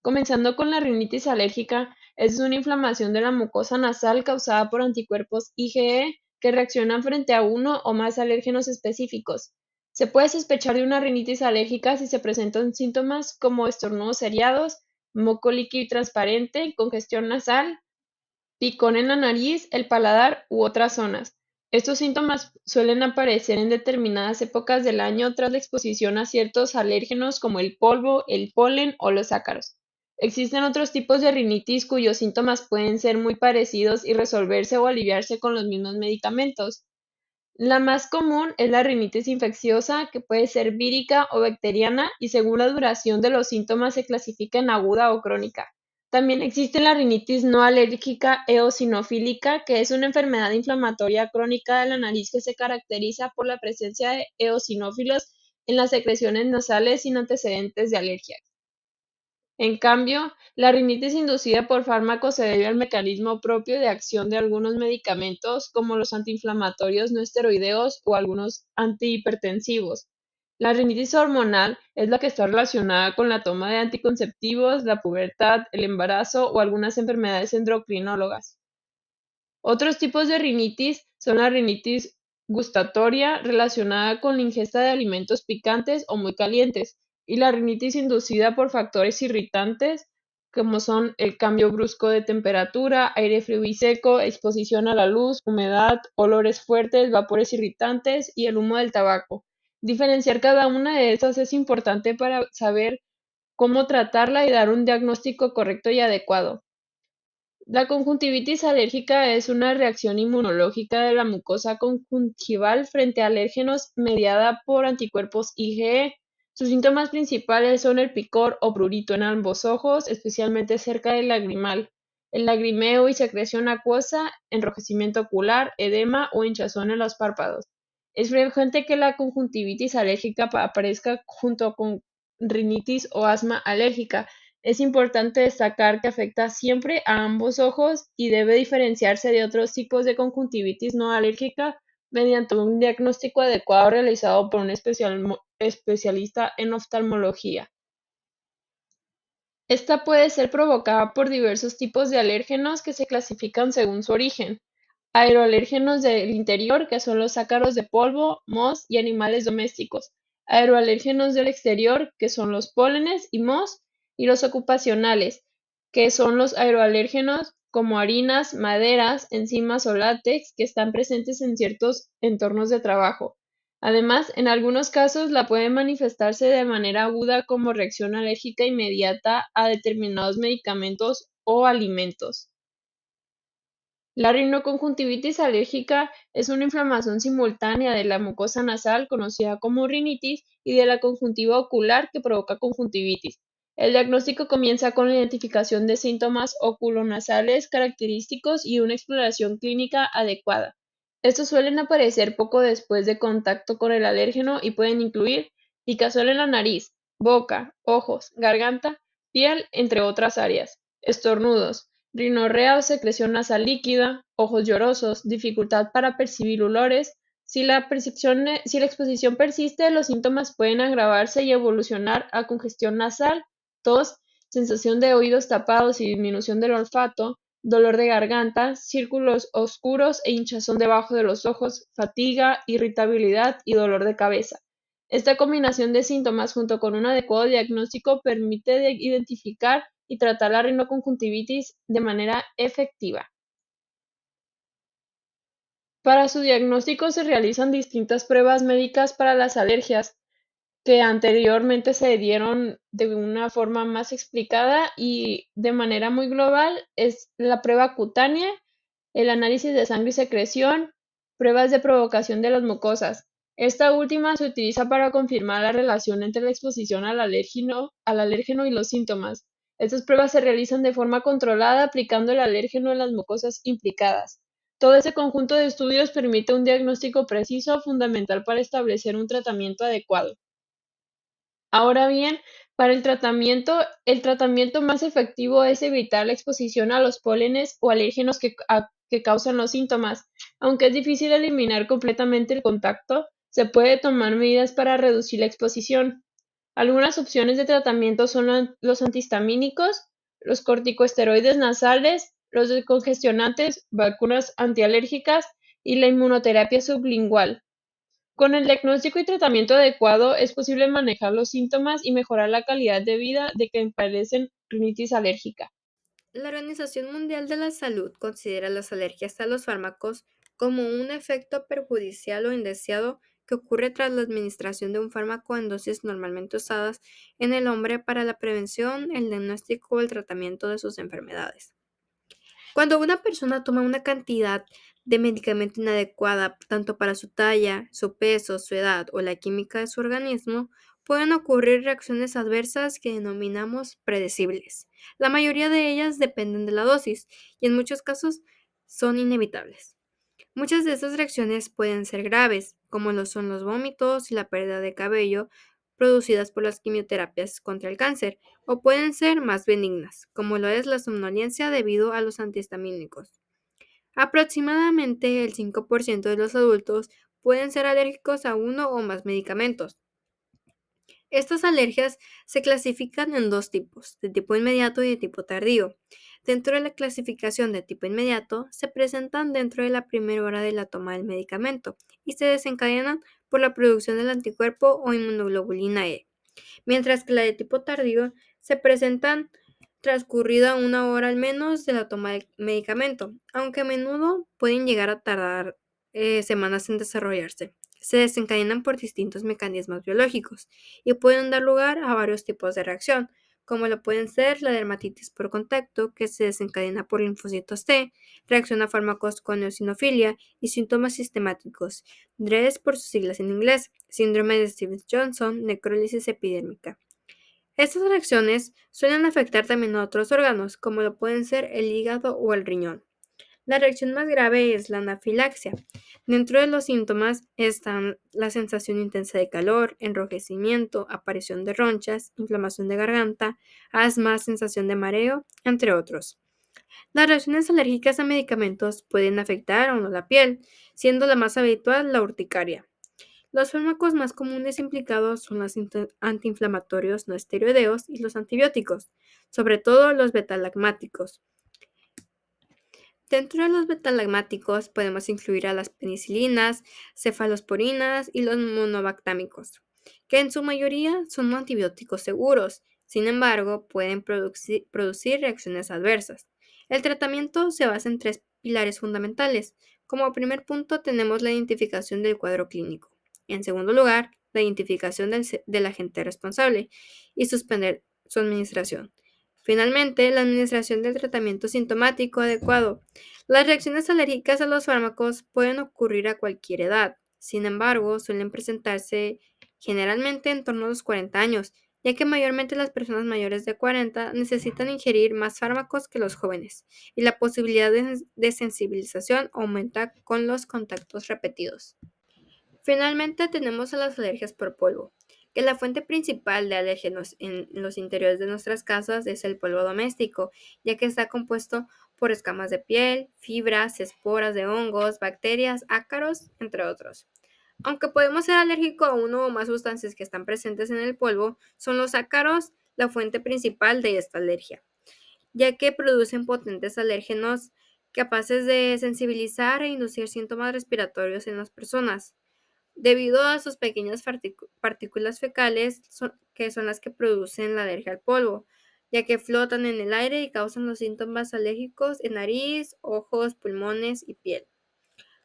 Comenzando con la rinitis alérgica, es una inflamación de la mucosa nasal causada por anticuerpos IgE que reaccionan frente a uno o más alérgenos específicos. Se puede sospechar de una rinitis alérgica si se presentan síntomas como estornudos seriados, moco líquido y transparente, congestión nasal, picón en la nariz, el paladar u otras zonas. Estos síntomas suelen aparecer en determinadas épocas del año tras la exposición a ciertos alérgenos como el polvo, el polen o los ácaros. Existen otros tipos de rinitis cuyos síntomas pueden ser muy parecidos y resolverse o aliviarse con los mismos medicamentos. La más común es la rinitis infecciosa, que puede ser vírica o bacteriana y según la duración de los síntomas se clasifica en aguda o crónica. También existe la rinitis no alérgica eosinofílica, que es una enfermedad inflamatoria crónica de la nariz que se caracteriza por la presencia de eosinófilos en las secreciones nasales sin antecedentes de alergia. En cambio, la rinitis inducida por fármacos se debe al mecanismo propio de acción de algunos medicamentos, como los antiinflamatorios no esteroideos o algunos antihipertensivos. La rinitis hormonal es la que está relacionada con la toma de anticonceptivos, la pubertad, el embarazo o algunas enfermedades endocrinólogas. Otros tipos de rinitis son la rinitis gustatoria, relacionada con la ingesta de alimentos picantes o muy calientes, y la rinitis inducida por factores irritantes, como son el cambio brusco de temperatura, aire frío y seco, exposición a la luz, humedad, olores fuertes, vapores irritantes y el humo del tabaco. Diferenciar cada una de estas es importante para saber cómo tratarla y dar un diagnóstico correcto y adecuado. La conjuntivitis alérgica es una reacción inmunológica de la mucosa conjuntival frente a alérgenos mediada por anticuerpos IgE. Sus síntomas principales son el picor o prurito en ambos ojos, especialmente cerca del lagrimal, el lagrimeo y secreción acuosa, enrojecimiento ocular, edema o hinchazón en los párpados. Es frecuente que la conjuntivitis alérgica aparezca junto con rinitis o asma alérgica. Es importante destacar que afecta siempre a ambos ojos y debe diferenciarse de otros tipos de conjuntivitis no alérgica mediante un diagnóstico adecuado realizado por un especialista en oftalmología. Esta puede ser provocada por diversos tipos de alérgenos que se clasifican según su origen. Aeroalérgenos del interior, que son los ácaros de polvo, moho y animales domésticos. Aeroalérgenos del exterior, que son los pólenes y mohos, y los ocupacionales, que son los aeroalérgenos como harinas, maderas, enzimas o látex, que están presentes en ciertos entornos de trabajo. Además, en algunos casos la pueden manifestarse de manera aguda como reacción alérgica inmediata a determinados medicamentos o alimentos. La rinoconjuntivitis alérgica es una inflamación simultánea de la mucosa nasal, conocida como rinitis, y de la conjuntiva ocular, que provoca conjuntivitis. El diagnóstico comienza con la identificación de síntomas oculonasales característicos y una exploración clínica adecuada. Estos suelen aparecer poco después de contacto con el alérgeno y pueden incluir picazón en la nariz, boca, ojos, garganta, piel, entre otras áreas, estornudos, rinorrea o secreción nasal líquida, ojos llorosos, dificultad para percibir olores. Si la exposición persiste, los síntomas pueden agravarse y evolucionar a congestión nasal, tos, sensación de oídos tapados y disminución del olfato, dolor de garganta, círculos oscuros e hinchazón debajo de los ojos, fatiga, irritabilidad y dolor de cabeza. Esta combinación de síntomas, junto con un adecuado diagnóstico, permite identificar y tratar la rinoconjuntivitis de manera efectiva. Para su diagnóstico se realizan distintas pruebas médicas para las alergias, que anteriormente se dieron de una forma más explicada y de manera muy global. Es la prueba cutánea, el análisis de sangre y secreción, pruebas de provocación de las mucosas. Esta última se utiliza para confirmar la relación entre la exposición al alérgeno y los síntomas. Estas pruebas se realizan de forma controlada aplicando el alérgeno en las mucosas implicadas. Todo ese conjunto de estudios permite un diagnóstico preciso, fundamental para establecer un tratamiento adecuado. Ahora bien, para el tratamiento más efectivo es evitar la exposición a los pólenes o alérgenos que causan los síntomas. Aunque es difícil eliminar completamente el contacto, se puede tomar medidas para reducir la exposición. Algunas opciones de tratamiento son los antihistamínicos, los corticosteroides nasales, los descongestionantes, vacunas antialérgicas y la inmunoterapia sublingual. Con el diagnóstico y tratamiento adecuado, es posible manejar los síntomas y mejorar la calidad de vida de quienes padecen rinitis alérgica. La Organización Mundial de la Salud considera las alergias a los fármacos como un efecto perjudicial o indeseado que ocurre tras la administración de un fármaco en dosis normalmente usadas en el hombre para la prevención, el diagnóstico o el tratamiento de sus enfermedades. Cuando una persona toma una cantidad de medicamento inadecuada, tanto para su talla, su peso, su edad o la química de su organismo, pueden ocurrir reacciones adversas que denominamos predecibles. La mayoría de ellas dependen de la dosis y en muchos casos son inevitables. Muchas de estas reacciones pueden ser graves, como lo son los vómitos y la pérdida de cabello producidas por las quimioterapias contra el cáncer, o pueden ser más benignas, como lo es la somnolencia debido a los antihistamínicos. Aproximadamente el 5% de los adultos pueden ser alérgicos a uno o más medicamentos. Estas alergias se clasifican en dos tipos, de tipo inmediato y de tipo tardío. Dentro de la clasificación de tipo inmediato, se presentan dentro de la primera hora de la toma del medicamento y se desencadenan por la producción del anticuerpo o inmunoglobulina E, mientras que la de tipo tardío se presentan transcurrida una hora al menos de la toma del medicamento, aunque a menudo pueden llegar a tardar semanas en desarrollarse. Se desencadenan por distintos mecanismos biológicos y pueden dar lugar a varios tipos de reacción, como lo pueden ser la dermatitis por contacto, que se desencadena por linfocitos T, reacción a fármacos con eosinofilia y síntomas sistemáticos, DRES por sus siglas en inglés, síndrome de Stevens-Johnson, necrólisis epidérmica. Estas reacciones suelen afectar también a otros órganos, como lo pueden ser el hígado o el riñón. La reacción más grave es la anafilaxia. Dentro de los síntomas están la sensación intensa de calor, enrojecimiento, aparición de ronchas, inflamación de garganta, asma, sensación de mareo, entre otros. Las reacciones alérgicas a medicamentos pueden afectar o no la piel, siendo la más habitual la urticaria. Los fármacos más comunes implicados son los antiinflamatorios no esteroideos y los antibióticos, sobre todo los betalagmáticos. Dentro de los betalagmáticos podemos incluir a las penicilinas, cefalosporinas y los monobactámicos, que en su mayoría son antibióticos seguros, sin embargo pueden producir reacciones adversas. El tratamiento se basa en tres pilares fundamentales. Como primer punto tenemos la identificación del cuadro clínico. En segundo lugar, la identificación del agente responsable y suspender su administración. Finalmente, la administración del tratamiento sintomático adecuado. Las reacciones alérgicas a los fármacos pueden ocurrir a cualquier edad. Sin embargo, suelen presentarse generalmente en torno a los 40 años, ya que mayormente las personas mayores de 40 necesitan ingerir más fármacos que los jóvenes, y la posibilidad de sensibilización aumenta con los contactos repetidos. Finalmente tenemos a las alergias por polvo, que la fuente principal de alérgenos en los interiores de nuestras casas es el polvo doméstico, ya que está compuesto por escamas de piel, fibras, esporas de hongos, bacterias, ácaros, entre otros. Aunque podemos ser alérgicos a uno o más sustancias que están presentes en el polvo, son los ácaros la fuente principal de esta alergia, ya que producen potentes alérgenos capaces de sensibilizar e inducir síntomas respiratorios en las personas debido a sus pequeñas partículas fecales que son las que producen la alergia al polvo, ya que flotan en el aire y causan los síntomas alérgicos en nariz, ojos, pulmones y piel.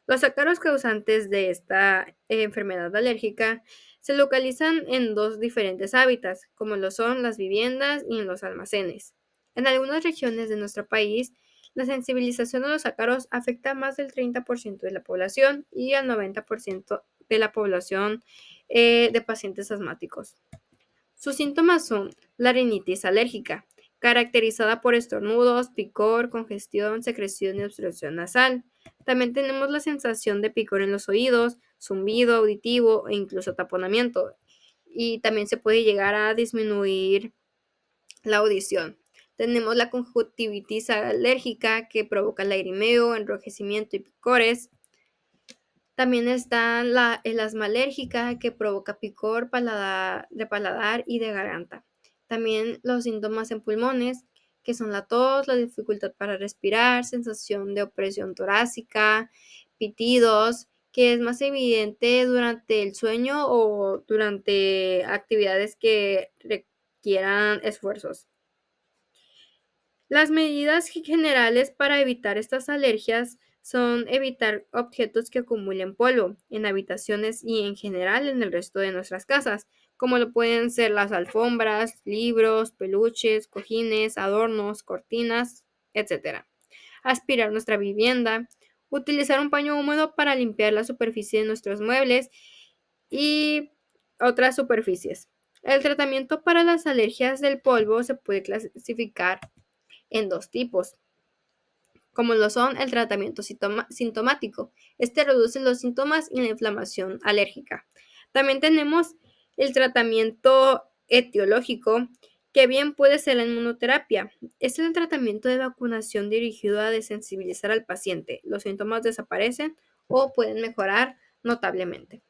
Los ácaros causantes de esta enfermedad alérgica se localizan en dos diferentes hábitats, como lo son las viviendas y en los almacenes. En algunas regiones de nuestro país, la sensibilización a los ácaros afecta a más del 30% de la población y al 90% de la población de pacientes asmáticos. Sus síntomas son la rinitis alérgica, caracterizada por estornudos, picor, congestión, secreción y obstrucción nasal. También tenemos la sensación de picor en los oídos, zumbido auditivo e incluso taponamiento. Y también se puede llegar a disminuir la audición. Tenemos la conjuntivitis alérgica que provoca lagrimeo, enrojecimiento y picores. También está el asma alérgica que provoca picor de paladar y de garganta. También los síntomas en pulmones, que son la tos, la dificultad para respirar, sensación de opresión torácica, pitidos, que es más evidente durante el sueño o durante actividades que requieran esfuerzos. Las medidas generales para evitar estas alergias son evitar objetos que acumulen polvo en habitaciones y en general en el resto de nuestras casas, como lo pueden ser las alfombras, libros, peluches, cojines, adornos, cortinas, etc. Aspirar nuestra vivienda, utilizar un paño húmedo para limpiar la superficie de nuestros muebles y otras superficies. El tratamiento para las alergias del polvo se puede clasificar en dos tipos, como lo son el tratamiento sintomático. Este reduce los síntomas y la inflamación alérgica. También tenemos el tratamiento etiológico, que bien puede ser la inmunoterapia. Es el tratamiento de vacunación dirigido a desensibilizar al paciente. Los síntomas desaparecen o pueden mejorar notablemente.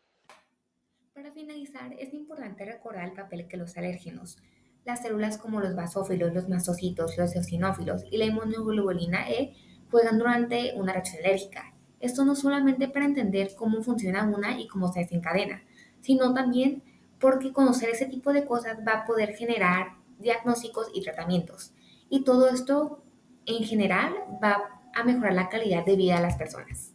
Para finalizar, es importante recordar el papel que los alérgenos, las células como los basófilos, los mastocitos, los eosinófilos y la inmunoglobulina E juegan durante una reacción alérgica. Esto no solamente para entender cómo funciona una y cómo se desencadena, sino también porque conocer ese tipo de cosas va a poder generar diagnósticos y tratamientos. Y todo esto en general va a mejorar la calidad de vida de las personas.